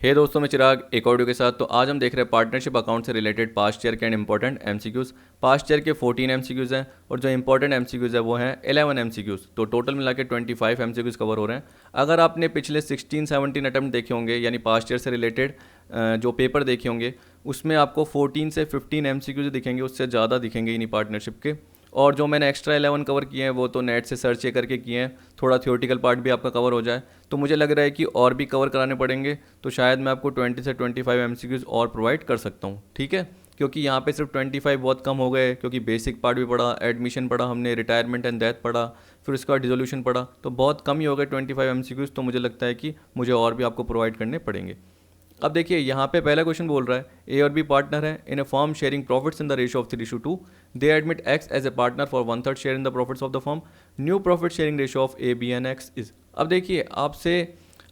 हे दोस्तों, मैं चिराग एक ऑडियो के साथ। तो आज हम देख रहे हैं पार्टनरशिप अकाउंट से रिलेटेड पास्ट ईयर के and important MCQs. Past year के 14 एमसीक्यूज हैं और जो इंपॉर्टेंट एमसीक्यूज है वो हैं 11 एमसीक्यूज। तो टोटल मिला के 25 एमसीक्यूज कवर हो रहे हैं। अगर आपने पिछले 16-17 अटैम्प्ट देखे होंगे यानी पास्ट ईयर से रिलेटेड जो पेपर देखे होंगे, उसमें आपको 14 से 15 एमसीक्यूज दिखेंगे, उससे ज़्यादा दिखेंगे इन्हीं पार्टनरशिप के। और जो मैंने एक्स्ट्रा 11 कवर किए हैं वो तो नेट से सर्च करके किए हैं, थोड़ा थियोरटिकल पार्ट भी आपका कवर हो जाए। तो मुझे लग रहा है कि और भी कवर कराने पड़ेंगे, तो शायद मैं आपको 20 से 25 एमसीक्यूज और प्रोवाइड कर सकता हूँ, ठीक है। क्योंकि यहाँ पे सिर्फ 25 बहुत कम हो गए, क्योंकि बेसिक पार्ट भी पढ़ा, एडमिशन पढ़ा हमने, रिटायरमेंट एंड डेथ पढ़ा, फिर उसका डिसोल्यूशन पढ़ा, तो बहुत कम ही हो गए 25 एमसीक्यूज। तो मुझे लगता है कि मुझे और भी आपको प्रोवाइड करने पड़ेंगे। अब देखिए यहाँ पे पहला क्वेश्चन बोल रहा है ए और बी पार्टनर है in a firm sharing profits in the ratio of 3:2। They admit X as a partner for 1/3 share in the profits of the firm. New profit sharing ratio of A B and X is. अब देखिए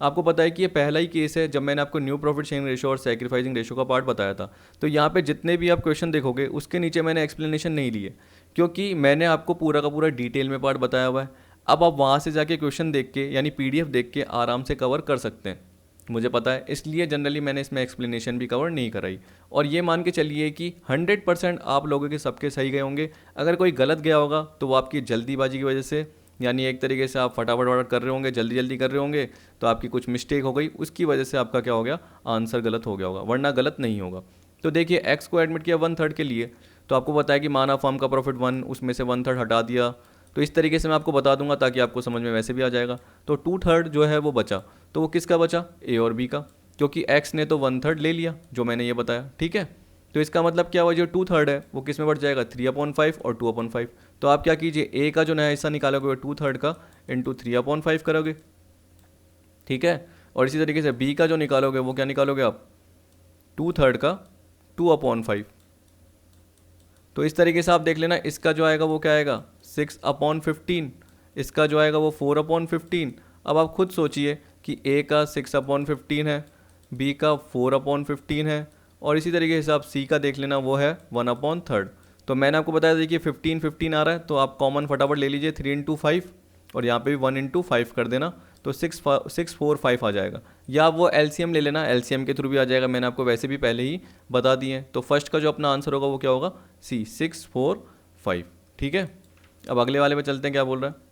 आपको पता है कि ये पहला ही case है जब मैंने आपको न्यू प्रॉफिट शेयरिंग रेशियो और सैक्रिफाइसिंग रेशियो का पार्ट बताया था। तो यहाँ पे जितने भी आप क्वेश्चन देखोगे उसके नीचे मैंने एक्सप्लेनेशन नहीं लिए, क्योंकि मैंने आपको पूरा का पूरा डिटेल में पार्ट बताया हुआ है। अब आप वहाँ से जाके क्वेश्चन देख के यानी पीडीएफ देख के आराम से कवर कर सकते हैं, मुझे पता है। इसलिए जनरली मैंने इसमें एक्सप्लेनेशन भी कवर नहीं कराई। और ये मान के चलिए कि 100% आप लोगों के सबके सही गए होंगे। अगर कोई गलत गया होगा तो वो आपकी जल्दीबाजी की वजह से, यानी एक तरीके से आप फटाफट कर रहे होंगे, जल्दी जल्दी कर रहे होंगे, तो आपकी कुछ मिस्टेक हो गई, उसकी वजह से आपका क्या हो गया, आंसर गलत हो गया होगा, वरना गलत नहीं होगा। तो देखिए एक्स को एडमिट किया 1/3 के लिए, तो आपको बताया कि माना फर्म का प्रॉफिट 1, उसमें से 1/3 हटा दिया। तो इस तरीके से मैं आपको बता दूंगा ताकि आपको समझ में वैसे भी आ जाएगा। तो 2/3 जो है वो बचा, तो वो किसका बचा, ए और बी का, क्योंकि एक्स ने तो 1/3 ले लिया जो मैंने ये बताया, ठीक है। तो इसका मतलब क्या हुआ, जो 2/3 है वो किस में बढ़ जाएगा, 3/5 और 2/5। तो आप क्या कीजिए, ए का जो नया हिस्सा निकालोगे वो 2/3 का इंटू 3/5 करोगे, ठीक है। और इसी तरीके से बी का जो निकालोगे वो क्या निकालोगे आप, 2/3 का 2/5। तो इस तरीके से आप देख लेना, इसका जो आएगा वो क्या आएगा, 6/15। इसका जो आएगा वो 4/15। अब आप खुद सोचिए कि ए का 6/15 है, बी का 4/15 है, और इसी तरीके से आप सी का देख लेना, वो है 1/3। तो मैंने आपको बताया था कि 15 आ रहा है, तो आप कॉमन फटाफट ले लीजिए 3 × 5, और यहाँ पे भी 1 × 5 कर देना, तो 6 4 5 आ जाएगा। या आप वो एलसीएम ले लेना, एलसीएम के थ्रू भी आ जाएगा, मैंने आपको वैसे भी पहले ही बता दिए हैं। तो फर्स्ट का जो अपना आंसर होगा वो क्या होगा, सी 6 4 5, ठीक है। अब अगले वाले पे चलते हैं, क्या बोल रहा है,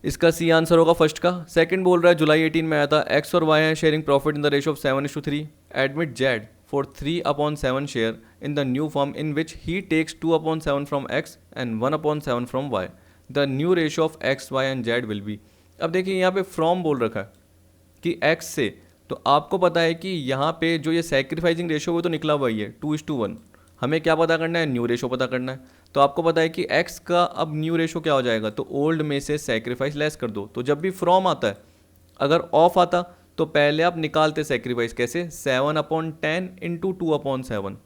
इसका सी आंसर होगा फर्स्ट का। सेकंड बोल रहा है जुलाई 18 में आया था, एक्स और वाई है sharing profit in the ratio of 7:3। Admit Z for 3/7 share in the new form in which he takes 2/7 from X and 1/7 from Y. The new ratio of X Y and Z will be. अब देखिए यहाँ पे from बोल रखा है कि x से, तो आपको पता है कि यहाँ पे जो ये सैक्रिफाइसिंग रेशियो वो तो निकला हुआ ही है 2:1। हमें क्या पता करना है, न्यू रेशो पता करना है। तो आपको पता है कि x का अब न्यू रेशो क्या हो जाएगा, तो ओल्ड में से सैक्रिफाइस लेस कर दो। तो जब भी फ्रॉम आता है, अगर ऑफ आता तो पहले आप निकालते सैक्रिफाइस, कैसे, 7/10 इंटू 2/7,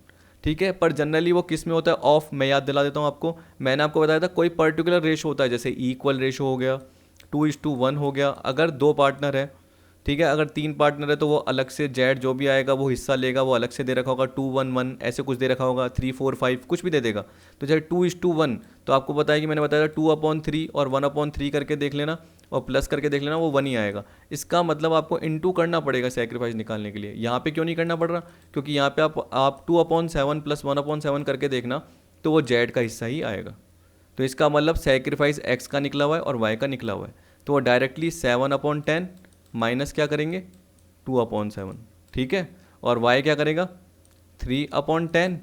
ठीक है। पर जनरली वो किस में होता है, ऑफ। मैं याद दिला देता हूँ आपको, मैंने आपको बताया था कोई पर्टिकुलर रेशो होता है, जैसे इक्वल रेशो हो गया, 2:1 हो गया, अगर 2 पार्टनर है, ठीक है। अगर 3 पार्टनर है तो वो अलग से जेड जो भी आएगा वो हिस्सा लेगा, वो अलग से दे रखा होगा, 2:1 ऐसे कुछ दे रखा होगा, 3:4:5 कुछ भी दे देगा। तो जैसे 2:1, तो आपको पता है कि मैंने बताया था 2/3 और 1/3 करके देख लेना, और प्लस करके देख लेना, वो 1 ही आएगा। इसका मतलब आपको इंटू करना पड़ेगा सैक्रिफाइस निकालने के लिए। यहाँ पे क्यों नहीं करना पड़ रहा, क्योंकि यहाँ पे आप 2/7 प्लस 1/7 करके देखना, तो वो जेड का हिस्सा ही आएगा। तो इसका मतलब सैक्रिफाइस एक्स का निकला हुआ है और वाई का निकला हुआ है, तो वो डायरेक्टली 7/10 माइनस क्या करेंगे, 2/7, ठीक है। और y क्या करेगा, 3/10,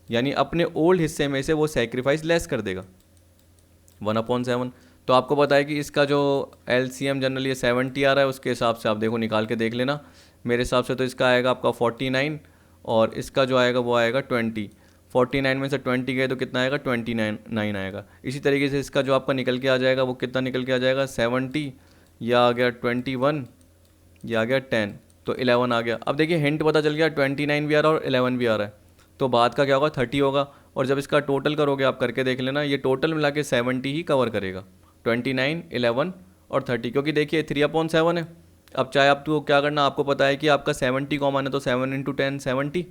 यानी अपने ओल्ड हिस्से में से वो सैक्रिफाइस लेस कर देगा 1/7। तो आपको पता है कि इसका जो LCM जनरली ये 70 आ रहा है, उसके हिसाब से आप देखो निकाल के देख लेना। मेरे हिसाब से तो इसका आएगा आपका 49, और इसका जो आएगा वो आएगा 20। 49 में से 20 गए तो कितना आएगा, 29 आएगा। इसी तरीके से इसका जो आपका निकल के आ जाएगा वो कितना निकल के आ जाएगा, 70, या आ गया 21, या आ गया 10, तो 11 आ गया। अब देखिए हिंट पता चल गया, 29 भी आ रहा है और 11 भी आ रहा है, तो बाद का क्या होगा, 30 होगा। और जब इसका टोटल करोगे, आप करके देख लेना, ये टोटल मिला के 70 ही कवर करेगा, 29, 11 और 30, क्योंकि देखिए 3/7 है। अब चाहे आप तो क्या करना, आपको पता है कि आपका 70 कॉमन है, तो 7 × 10 70,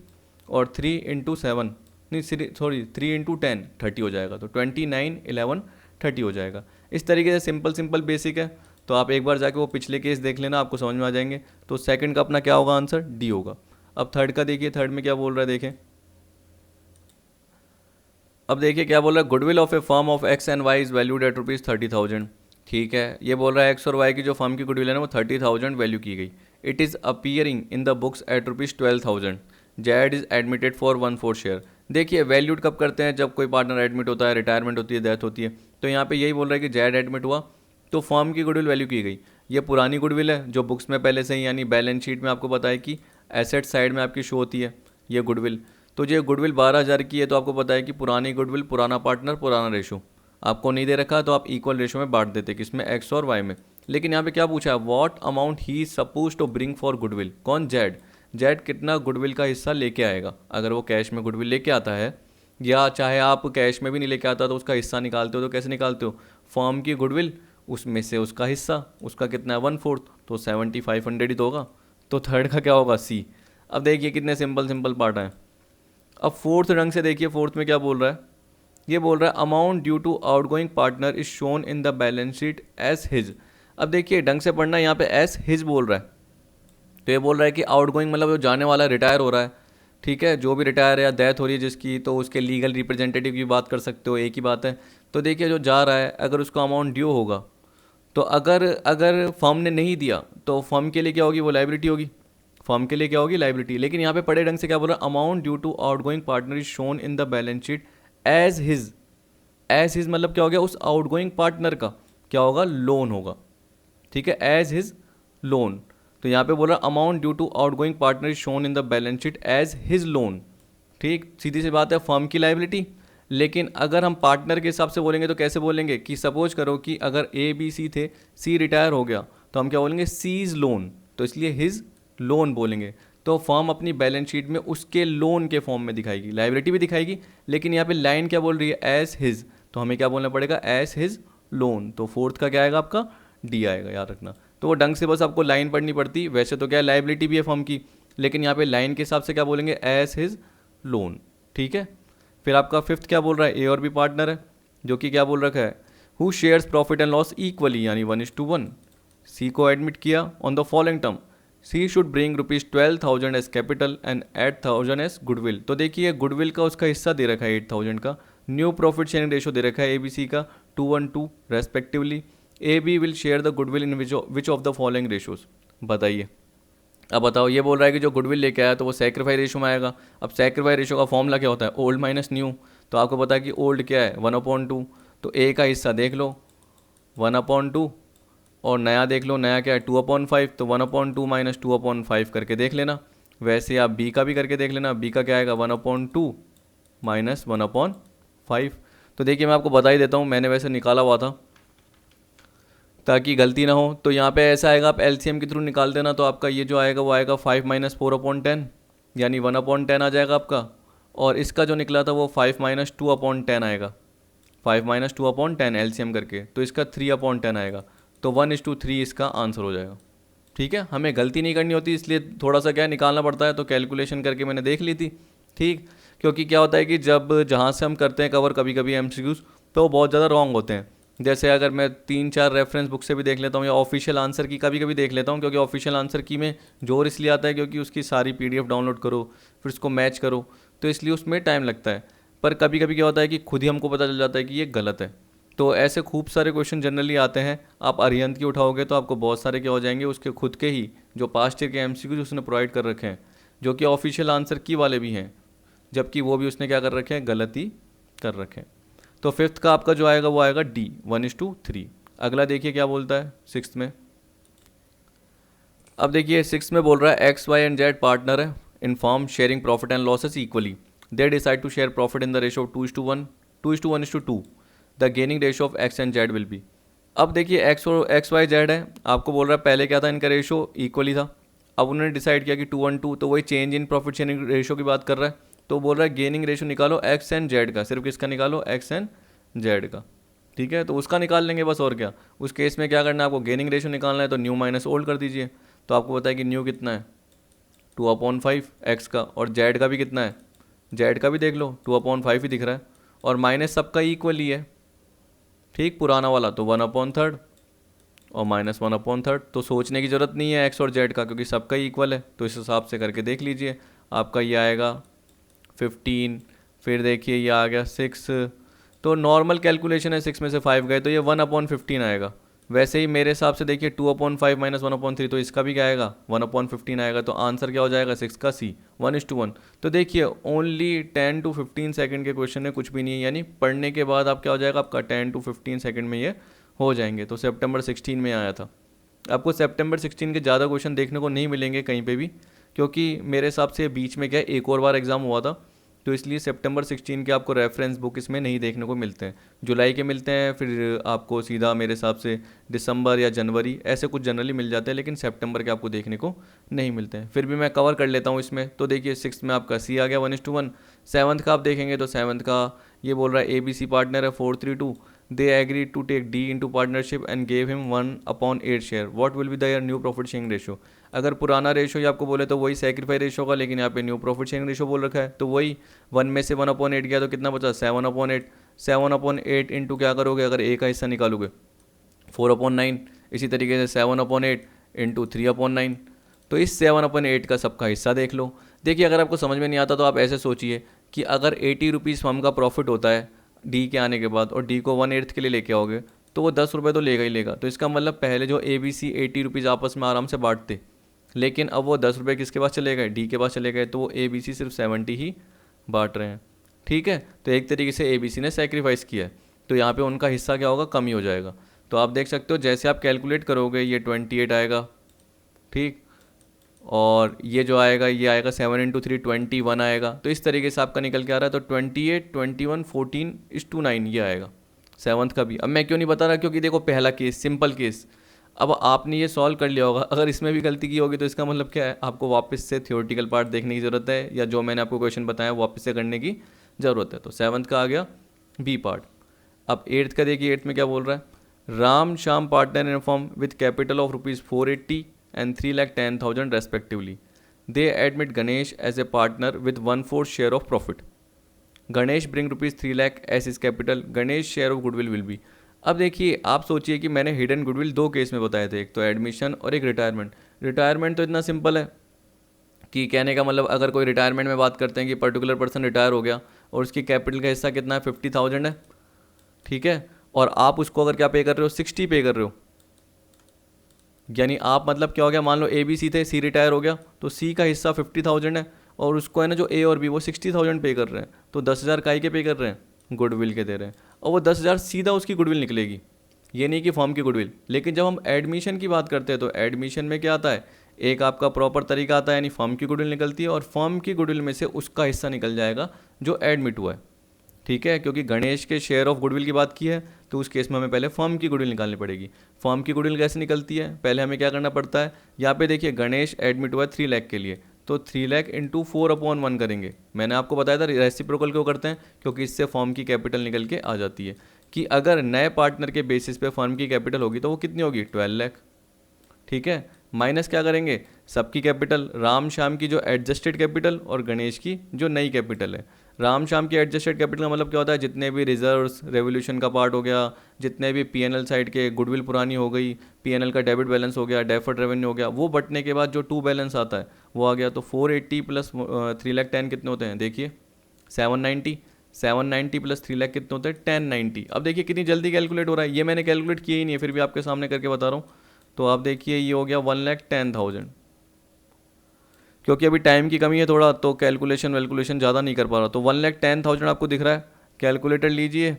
और 3 × 7 नहीं, सॉरी 3 × 10 30 हो जाएगा, तो 29, 11, 30 हो जाएगा। इस तरीके से सिंपल बेसिक है। तो आप एक बार जाके वो पिछले केस देख लेना, आपको समझ में आ जाएंगे। तो सेकंड का अपना क्या होगा आंसर, डी होगा। अब थर्ड का देखिए, थर्ड में क्या बोल रहा है देखें। अब देखिए क्या बोल रहा है, goodwill of a firm of X and Y is valued at ₹30,000। ठीक है, ये बोल रहा है एक्स और वाई की जो फर्म की गुडविल है ना वो 30,000 वैल्यू की गई। It is appearing in the books at ₹12,000। Z is admitted for 1/4 share. देखिए वैल्यूड कब करते हैं, जब कोई पार्टनर एडमिट होता है, रिटायरमेंट होती है, डेथ होती है। तो यहाँ पे यही बोल रहा है कि जैड एडमिट हुआ तो फर्म की गुडविल वैल्यू की गई। ये पुरानी गुडविल है जो बुक्स में पहले से ही, यानी बैलेंस शीट में आपको पता है कि एसेट साइड में आपकी शो होती है ये गुडविल। तो ये गुडविल 12,000 की है, तो आपको पता है कि पुरानी गुडविल, पुराना पार्टनर, पुराना रेशो। आपको नहीं दे रखा तो आप इक्वल रेशो में बांट देते, किसमें, एक्स और वाई में। लेकिन यहाँ पे क्या पूछा है, what amount he suppose to bring for goodwill. कौन, जेड। जेड कितना गुडविल का हिस्सा लेके आएगा। अगर वो कैश में गुडविल लेके आता है, या चाहे आप कैश में भी नहीं लेके आता तो उसका हिस्सा निकालते हो, तो कैसे निकालते हो, फर्म की गुडविल उसमें से उसका हिस्सा, उसका कितना है 1/4, तो 7500 ही तो होगा। तो थर्ड का क्या होगा, सी। अब देखिए कितने सिंपल सिंपल पार्ट हैं। अब फोर्थ ढंग से देखिए, फोर्थ में क्या बोल रहा है, ये बोल रहा है amount due to outgoing partner is shown in the balance sheet as his. अब देखिए ढंग से पढ़ना, यहाँ पे एज हिज बोल रहा है, तो ये बोल रहा है कि आउटगोइंग मतलब जो जाने वाला, रिटायर हो रहा है। ठीक है, जो भी रिटायर है या डेथ हो रही है जिसकी, तो उसके लीगल रिप्रेजेंटेटिव की बात कर सकते हो, एक ही बात है। तो देखिए जो जा रहा है, अगर उसको अमाउंट ड्यू होगा, तो अगर अगर फर्म ने नहीं दिया तो फर्म के लिए क्या होगी, वो लाइबिलिटी होगी। फर्म के लिए क्या होगी, लाइबिलिटी। लेकिन यहाँ पे पढ़े ढंग से क्या बोल रहा है, amount due to outgoing partner is shown in the balance sheet as his. As his मतलब क्या हो गया, उस आउटगोइंग पार्टनर का क्या होगा, लोन होगा। ठीक है, एज हिज लोन। तो यहाँ पे बोल रहा amount due to outgoing partner is shown in the balance sheet as his loan. ठीक, सीधी सी बात है, फर्म की लाइबिलिटी। लेकिन अगर हम पार्टनर के हिसाब से बोलेंगे तो कैसे बोलेंगे, कि सपोज करो कि अगर ए बी सी थे, सी रिटायर हो गया, तो हम क्या बोलेंगे, सीज लोन। तो इसलिए हिज लोन बोलेंगे। तो फर्म अपनी बैलेंस शीट में उसके लोन के फॉर्म में दिखाएगी, लाइबिलिटी भी दिखाएगी। लेकिन यहाँ पे लाइन क्या बोल रही है, एज हिज, तो हमें क्या बोलना पड़ेगा, एज हिज लोन। तो फोर्थ का क्या आएगा आपका, डी आएगा, याद रखना। तो वो ढंग से बस आपको लाइन पढ़नी पड़ती। वैसे तो क्या है, लाइबिलिटी भी है फर्म की, लेकिन यहाँ पे लाइन के हिसाब से क्या बोलेंगे, एज हिज लोन। ठीक है, फिर आपका फिफ्थ क्या बोल रहा है, ए और बी पार्टनर है, जो कि क्या बोल रखा है, who shares profit and loss equally, यानी 1:1। सी को एडमिट किया on the following term, C should bring ₹12,000 as capital and 8,000 as goodwill. तो देखिए गुडविल का उसका हिस्सा दे रखा है 8,000 का। न्यू प्रॉफिट शेयरिंग रेशो दे रखा है ए बी सी का 2:1 respectively. A B will share the goodwill in which of the following ratios. बताइए, अब बताओ, ये बोल रहा है कि जो गुडविल लेके आया तो वो सैक्रिफाइस रेशो में आएगा। अब सैक्रिफाइस रेशो का फॉर्मूला क्या होता है, ओल्ड माइनस न्यू। तो आपको पता है कि ओल्ड क्या है, 1/2। तो ए का हिस्सा देख लो 1/2, और नया देख लो, नया क्या है 2/5। तो 1/2 माइनस 2/5 करके देख लेना। वैसे आप बी का भी करके देख लेना, बी का क्या आएगा 1/2 माइनस 1/5। तो देखिए मैं आपको बता ही देता हूँ, मैंने वैसे निकाला हुआ था ताकि गलती ना हो। तो यहाँ पे ऐसा आएगा, आप एलसीएम के थ्रू निकाल देना, तो आपका ये जो आएगा वो आएगा 5 - 4/10, यानी 1/10 आ जाएगा आपका। और इसका जो निकला था वो 5 - 2/10 आएगा, 5 - 2/10 एलसीएम करके, तो इसका 3/10 आएगा। तो 1:3 इसका आंसर हो जाएगा। ठीक है, हमें गलती नहीं करनी होती, इसलिए थोड़ा सा क्या निकालना पड़ता है। तो कैलकुलेशन करके मैंने देख ली थी। ठीक, क्योंकि क्या होता है कि जब जहाँ से हम करते हैं कवर कभी कभी एमसीक्यूज, तो वो बहुत ज़्यादा रॉन्ग होते हैं। जैसे अगर मैं 3-4 रेफरेंस बुक से भी देख लेता हूँ, या ऑफिशियल आंसर की कभी कभी देख लेता हूँ, क्योंकि ऑफिशियल आंसर की में जोर इसलिए आता है क्योंकि उसकी सारी पीडीएफ डाउनलोड करो, फिर उसको मैच करो, तो इसलिए उसमें टाइम लगता है। पर कभी कभी क्या होता है कि खुद ही हमको पता चल जाता है कि ये गलत है। तो ऐसे खूब सारे क्वेश्चन जनरली आते हैं। आप अरिहंत की उठाओगे तो आपको बहुत सारे क्या हो जाएंगे, उसके खुद के ही जो पास्ट ईयर के एमसीक्यूज उसने प्रोवाइड कर रखे हैं, जो कि ऑफिशियल आंसर की वाले भी हैं, जबकि वो भी उसने क्या कर रखे हैं, गलती कर रखे हैं। तो फिफ्थ का आपका जो आएगा वो आएगा डी, 1:3। अगला देखिए क्या बोलता है सिक्स्थ में। अब देखिए सिक्स्थ में बोल रहा है X Y and Z partner है in firm sharing profit and losses equally. They decide to share profit in the ratio of 2:1, 2:1:2। The gaining ratio of X and Z will be. अब देखिए x Y Z है, आपको बोल रहा है पहले क्या था, इनका रेशो इक्वली था। अब उन्होंने डिसाइड किया कि 2:2, तो वही change in profit sharing ratio की बात कर रहा है। तो बोल रहा है गेनिंग रेशो निकालो एक्स एंड जेड का, सिर्फ किसका निकालो, एक्स एंड जेड का। ठीक है, तो उसका निकाल लेंगे बस, और क्या। उस केस में क्या करना है आपको, गेनिंग रेशो निकालना है, तो न्यू माइनस ओल्ड कर दीजिए। तो आपको पता है कि न्यू कितना है 2/5 एक्स का, और जेड का भी कितना है, जेड का भी देख लो 2/5 ही दिख रहा है, और माइनस सबका इक्वल ही है। ठीक, पुराना वाला तो 1/3, और -1/3। तो सोचने की ज़रूरत नहीं है एक्स और जेड का, क्योंकि सबका ही इक्वल है। तो इस हिसाब से करके देख लीजिए, आपका ये आएगा 15, फिर देखिए ये आ गया 6। तो नॉर्मल कैलकुलेशन है, 6 में से 5 गए तो ये 1/15 आएगा। वैसे ही मेरे हिसाब से देखिए 2/5 -1/3, तो इसका भी क्या आएगा 1/15 आएगा। तो आंसर क्या हो जाएगा 6 का सी, 1:1। तो देखिए ओनली 10 to 15 सेकंड के क्वेश्चन है, कुछ भी नहीं है, यानी पढ़ने के बाद आप क्या हो जाएगा आपका 10 to 15 सेकंड में ये हो जाएंगे। तो सितंबर 16 में आया था। आपको सितंबर 16 के ज़्यादा क्वेश्चन देखने को नहीं मिलेंगे कहीं पे भी, क्योंकि मेरे हिसाब से बीच में क्या है, एक और बार एग्ज़ाम हुआ था, तो इसलिए सितंबर 16 के आपको रेफरेंस बुक इसमें नहीं देखने को मिलते हैं। जुलाई के मिलते हैं, फिर आपको सीधा मेरे हिसाब से दिसंबर या जनवरी ऐसे कुछ जनरली मिल जाते हैं, लेकिन सितंबर के आपको देखने को नहीं मिलते हैं। फिर भी मैं कवर कर लेता हूँ इसमें। तो देखिए 6 में आपका सी आ गया 1:1। 7th का आप देखेंगे तो 7th का ये बोल रहा है ABC पार्टनर है 432, they agreed to take D into partnership and gave him 1/8 share. What will be their new profit sharing ratio? अगर पुराना रेशो ही आपको बोले तो वही सेक्रीफाइस रेशो का, लेकिन यहाँ पे न्यू प्रॉफिट शेयरिंग रेशो बोल रखा है, तो वही 1 में से 1/8 गया तो कितना बचा 7/8। 7/8 इंटू क्या करोगे, अगर ए का हिस्सा निकालोगे 4/9। इसी तरीके से 7/8 इंटू 3/9। तो इस 7/8 का सबका हिस्सा देख लो। देखिए अगर आपको समझ में नहीं आता तो आप ऐसे सोचिए कि अगर 80 रुपीज़ फर्म का प्रॉफिट होता है डी के आने के बाद, और डी को 1/8 के लिए लेके आओगे, तो वो 10 रुपये तो लेगा ही लेगा। तो इसका मतलब पहले जो ABC 80 रुपीज़ आपस में आराम से बांटते, लेकिन अब वो 10 रुपये किसके पास चले गए, डी के पास चले गए, तो वो ABC सिर्फ 70 ही बांट रहे हैं। ठीक है, तो एक तरीके से ABC ने सेक्रीफाइस किया है, तो यहाँ पे उनका हिस्सा क्या होगा, कम ही हो जाएगा। तो आप देख सकते हो जैसे आप कैलकुलेट करोगे ये 28 आएगा, ठीक, और ये जो आएगा ये आएगा 7 × 3 21 आएगा। तो इस तरीके से आपका निकल के आ रहा है। तो 28 21 14:9 ये आएगा 7th का भी। अब मैं क्यों नहीं बता रहा, क्योंकि देखो पहला केस सिंपल केस, अब आपने ये सॉल्व कर लिया होगा, अगर इसमें भी गलती की होगी तो इसका मतलब क्या है, आपको वापस से थियोरेटिकल पार्ट देखने की ज़रूरत है, या जो मैंने आपको क्वेश्चन बताया वापस से करने की ज़रूरत है। तो 7th का आ गया बी पार्ट। अब 8th का देखिए, 8th में क्या बोल रहा है, Ram Shyam partner in form with capital of ₹480 and 3,10,000 respectively. They admit Ganesh as a partner with 1/4 share of profit. Ganesh bring rupees 3 lakh as his capital. Ganesh share of goodwill will be. अब देखिए आप सोचिए कि मैंने hidden goodwill दो case में बताए थे, एक तो एडमिशन और एक रिटायरमेंट। रिटायरमेंट तो इतना सिंपल है कि कहने का मतलब अगर कोई रिटायरमेंट में बात करते हैं कि पर्टिकुलर पर्सन रिटायर हो गया और उसकी कैपिटल का हिस्सा कितना है 50,000 है, ठीक है, और आप उसको अगर क्या पे कर रहे हो 60 पे कर रहे हो, यानी आप मतलब क्या हो गया, मान लो ABC थे, C रिटायर हो गया, तो C का हिस्सा 50,000 है और उसको है ना जो A और B वो 60,000 पे कर रहे हैं, तो 10,000 काई के पे कर रहे हैं, गुडविल के दे रहे हैं, और वो 10,000 सीधा उसकी गुडविल निकलेगी, ये नहीं कि फॉर्म की गुडविल। लेकिन जब हम एडमिशन की बात करते हैं तो एडमिशन में क्या आता है, एक आपका प्रॉपर तरीका आता है, यानी फॉर्म की गुडविल निकलती है और फॉर्म की गुडविल में से उसका हिस्सा निकल जाएगा जो एडमिट हुआ है, ठीक है, क्योंकि गणेश के शेयर ऑफ गुडविल की बात की है तो उस केस में हमें पहले फॉर्म की गुडविल निकालनी पड़ेगी। फॉर्म की गुडविल कैसे निकलती है, पहले हमें क्या करना पड़ता है, यहाँ पे देखिए गणेश एडमिट हुआ है 3 लाख के लिए, तो 3 लाख इंटू 4/1 करेंगे। मैंने आपको बताया था रेसिप्रोकल क्यों करते हैं, क्योंकि इससे फॉर्म की कैपिटल निकल के आ जाती है कि अगर नए पार्टनर के बेसिस पे फर्म की कैपिटल होगी तो वो कितनी होगी 12 लाख, ठीक है, माइनस क्या करेंगे सबकी कैपिटल, राम श्याम की जो एडजस्टेड कैपिटल और गणेश की जो नई कैपिटल है। राम श्याम की एडजस्टेड कैपिटल का मतलब क्या होता है, जितने भी रिजर्व्स रेवोल्यूशन का पार्ट हो गया, जितने भी पीएनएल साइड के गुडविल पुरानी हो गई, पीएनएल का डेबिट बैलेंस हो गया, डेफर्ड रेवेन्यू हो गया, वो बटने के बाद जो टू बैलेंस आता है वो आ गया। तो 480 प्लस 310 कितने होते हैं, देखिए 790, 790 प्लस 3 लाख कितने होते हैं 1090। अब देखिए कितनी जल्दी कैलकुलेट हो रहा है, ये मैंने कैलकुलेट किया ही नहीं है फिर भी आपके सामने करके बता रहा हूँ। तो आप देखिए ये हो गया 1,10,000, क्योंकि अभी टाइम की कमी है थोड़ा तो कैलकुलेशन वैलकुलेशन ज़्यादा नहीं कर पा रहा, तो 1,10,000 आपको दिख रहा है, कैलकुलेटर लीजिए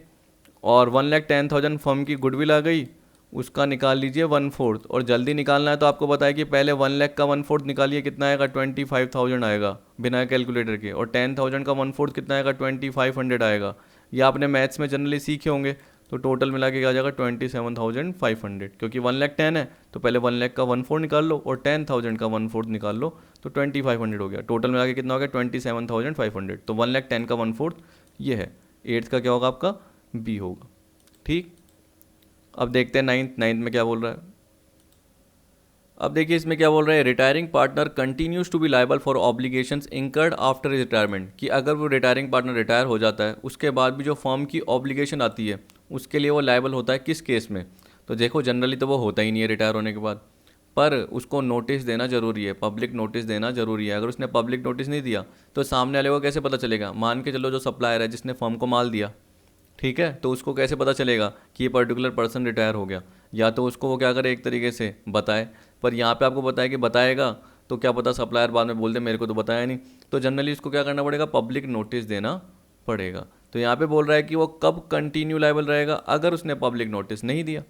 और 1,10,000 फर्म की गुडविल आ गई, उसका निकाल लीजिए 1/4, और जल्दी निकालना है तो आपको बताया कि पहले 1 लाख का 1/4 निकालिए, कितना आएगा 25,000 आएगा बिना कैलकुलेटर के, और 10,000 का 1/4 कितना आएगा 2,500 आएगा। ये आपने मैथ्स में जनरली सीखे होंगे, तो टोटल मिला के क्या आ जाएगा 27,500, क्योंकि 1,10,000 है तो पहले 1 लाख का 1/4 निकाल लो और 10,000 का 1/4 निकाल लो, तो 2,500 हो गया, टोटल मिला के कितना हो गया 27,500। तो 1,10,000 का 1/4 ये है। 8th का क्या होगा आपका बी होगा, ठीक। अब देखते हैं 9th में क्या बोल रहा है। अब देखिए इसमें क्या बोल रहा है, retiring partner continues to be liable for obligations incurred after retirement, कि अगर वो रिटायरिंग पार्टनर रिटायर हो जाता है उसके बाद भी जो फर्म की ऑब्लिगेशन आती है उसके लिए वो लायबल होता है किस केस में, तो देखो जनरली तो वो होता ही नहीं है रिटायर होने के बाद, पर उसको नोटिस देना ज़रूरी है, पब्लिक नोटिस देना ज़रूरी है। अगर उसने पब्लिक नोटिस नहीं दिया तो सामने वाले को कैसे पता चलेगा? मान के चलो जो सप्लायर है जिसने फर्म को माल दिया, ठीक है, तो उसको कैसे पता चलेगा कि ये पर्टिकुलर पर्सन रिटायर हो गया? या तो उसको वो क्या करे, एक तरीके से बताए, पर यहाँ पे आपको बताया कि बताएगा तो क्या पता सप्लायर बाद में बोल दे मेरे को तो बताया नहीं, तो जनरली उसको क्या करना पड़ेगा, पब्लिक नोटिस देना पड़ेगा। तो यहाँ पे बोल रहा है कि वो कब कंटिन्यू लायबल रहेगा, अगर उसने पब्लिक नोटिस नहीं दिया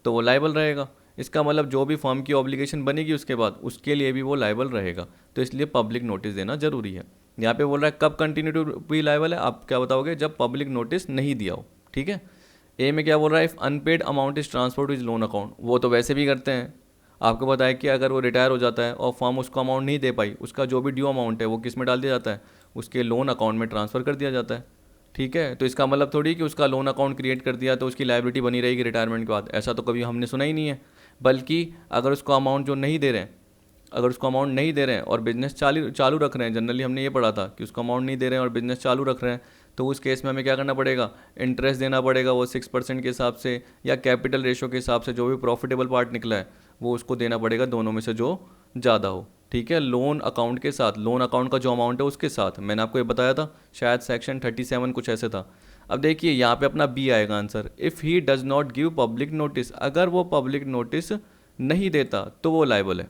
तो वो लायबल रहेगा। इसका मतलब जो भी फर्म की ऑब्लिगेशन बनेगी उसके बाद उसके लिए भी वो लायबल रहेगा, तो इसलिए पब्लिक नोटिस देना जरूरी है। यहाँ पे बोल रहा है कब कंटिन्यू टू बी लायबल है, आप क्या बताओगे, जब पब्लिक नोटिस नहीं दिया हो, ठीक है। ए में क्या बोल रहा है, if unpaid amount is transfer to is loan account, वो तो वैसे भी करते हैं। आपको पता है कि अगर वो रिटायर हो जाता है और फर्म उसको अमाउंट नहीं दे पाई, उसका जो भी ड्यू अमाउंट है वो किस में डाल दिया जाता है, उसके लोन अकाउंट में ट्रांसफ़र कर दिया जाता है, ठीक है। तो इसका मतलब थोड़ी कि उसका लोन अकाउंट क्रिएट कर दिया तो उसकी लायबिलिटी बनी रहेगी रिटायरमेंट के बाद, ऐसा तो कभी हमने सुना ही नहीं है। बल्कि अगर उसको अमाउंट जो नहीं दे रहे हैं, अगर उसको अमाउंट नहीं दे रहे हैं और बिजनेस चालू रख रहे हैं, जनरली हमने ये पढ़ा था कि उसको अमाउंट नहीं दे रहे हैं और बिजनेस चालू रख रहे हैं, तो उस केस में हमें क्या करना पड़ेगा, इंटरेस्ट देना पड़ेगा, वो 6% के हिसाब से या कैपिटल रेशो के हिसाब से जो भी प्रॉफिटेबल पार्ट निकला है वो उसको देना पड़ेगा, दोनों में से जो ज़्यादा हो, ठीक है। लोन अकाउंट के साथ, लोन अकाउंट का जो अमाउंट है उसके साथ, मैंने आपको ये बताया था, शायद सेक्शन 37 कुछ ऐसे था। अब देखिए यहाँ पे अपना बी आएगा answer, if he does not give public notice, अगर वो पब्लिक नोटिस नहीं देता तो वो लायबल है।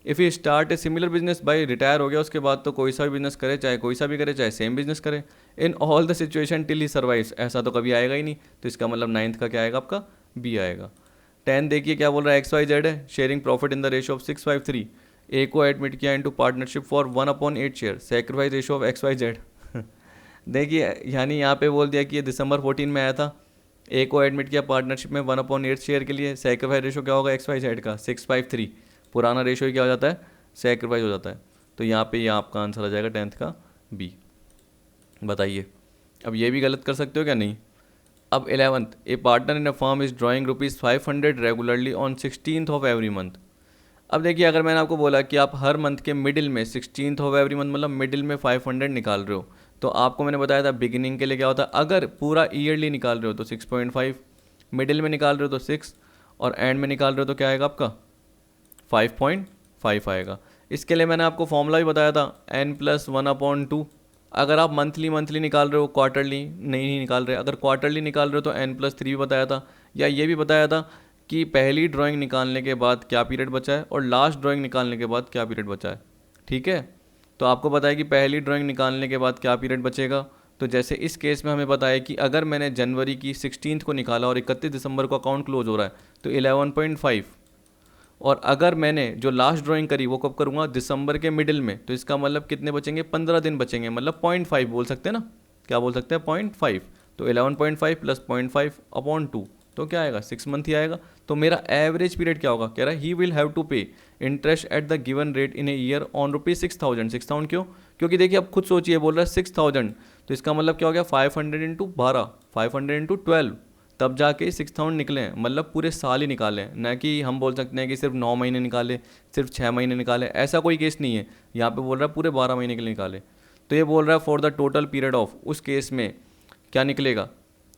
If he start a similar business, by retire हो गया उसके बाद तो कोई सा भी बिजनेस करे, चाहे कोई सा भी करे, चाहे सेम बिजनेस करे, in all the situation till he survives, ऐसा तो कभी आएगा ही नहीं, तो इसका मतलब नाइन्थ का क्या आएगा आपका, बी आएगा। 10 देखिए क्या बोल रहा है, XYZ है, sharing profit in the ratio of 653, ए को एडमिट किया into partnership for 1/8 share, sacrifice ratio of XYZ। देखिए यानी यहाँ पे बोल दिया कि ये दिसंबर 14 में आया था, ए को एडमिट किया पार्टनरशिप में 1/8 शेयर के लिए, सेक्रीफाइस रेशो क्या होगा XYZ का 653, पुराना रेशो ही क्या हो जाता है, सेक्रीफाइस हो जाता है। तो यहाँ पे ये आपका आंसर आ जाएगा 10th का बी। बताइए अब ये भी गलत कर सकते हो क्या, नहीं। अब 11th, A partner in a firm is drawing ₹500 regularly on 16th of every month. अब देखिए अगर मैंने आपको बोला कि आप हर मंथ के मिडिल में 16th ऑफ एवरी मंथ मतलब मिडिल में 500 निकाल रहे हो, तो आपको मैंने बताया था बिगिनिंग के लिए क्या होता है, अगर पूरा ईयरली निकाल रहे हो तो 6.5, मिडिल में निकाल रहे हो तो 6 और एंड में निकाल रहे हो तो क्या आएगा आपका 5.5 आएगा। इसके लिए मैंने आपको फॉर्मूला भी बताया था n+1/2। अगर आप मंथली निकाल रहे हो, क्वार्टरली नहीं निकाल रहे, अगर क्वार्टरली निकाल रहे हो तो n+3 भी बताया था, या ये भी बताया था कि पहली ड्राइंग निकालने के बाद क्या पीरियड बचा है और लास्ट ड्राइंग निकालने के बाद क्या पीरियड बचा है, ठीक है। तो आपको पता है कि पहली ड्राइंग निकालने के बाद क्या पीरियड बचेगा, तो जैसे इस केस में हमें पता है कि अगर मैंने जनवरी की 16th को निकाला और 31 दिसंबर को अकाउंट क्लोज हो रहा है तो 11.5, और अगर मैंने जो लास्ट ड्राइंग करी वो कब करूँगा, दिसंबर के मिडिल में, तो इसका मतलब कितने बचेंगे, 15 दिन बचेंगे, मतलब 0.5 बोल सकते हैं ना, क्या बोल सकते हैं 0.5, तो 11.5 + 0.5/2 तो क्या आएगा 6 मंथ ही आएगा। तो मेरा एवरेज पीरियड क्या होगा, कह रहा है ही विल हैव टू पे interest at the given rate in a year on ₹6,000। 6,000 क्यों, क्योंकि देखिए अब खुद सोचिए, बोल रहा है 6,000, तो इसका मतलब क्या हो गया 500 × 12, 500 × 12, तब जाके 6,000 निकले हैं, मतलब पूरे साल ही निकाले हैं, ना कि हम बोल सकते हैं कि सिर्फ 9 महीने निकाले, सिर्फ 6 महीने निकाले, ऐसा कोई केस नहीं है। यहाँ पे बोल रहा है पूरे 12 महीने के लिए निकाले, तो ये बोल रहा है for the total period of, उस केस में क्या निकलेगा,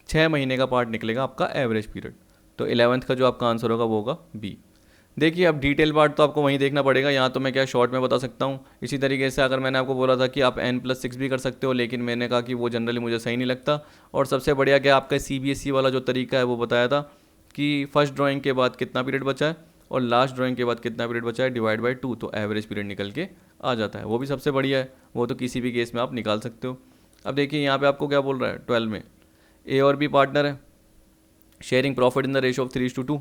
6 महीने का पार्ट निकलेगा आपका एवरेज पीरियड। तो 11th का जो आपका आंसर होगा वो होगा बी। देखिए अब डिटेल पार्ट तो आपको वहीं देखना पड़ेगा, यहाँ तो मैं क्या शॉर्ट में बता सकता हूँ। इसी तरीके से अगर मैंने आपको बोला था कि आप n+6 भी कर सकते हो, लेकिन मैंने कहा कि वो जनरली मुझे सही नहीं लगता, और सबसे बढ़िया क्या आपका CBSE वाला जो तरीका है वो बताया था कि फर्स्ट ड्राइंग के बाद कितना पीरियड बचा है और लास्ट ड्राइंग के बाद कितना पीरियड बचा है, डिवाइड बाई 2, तो एवरेज पीरियड निकल के आ जाता है, वो भी सबसे बढ़िया है, वो तो किसी भी केस में आप निकाल सकते हो। अब देखिए यहाँ पर आपको क्या बोल रहा है, 12 में ए और बी पार्टनर है, sharing profit in the ratio of 3:2,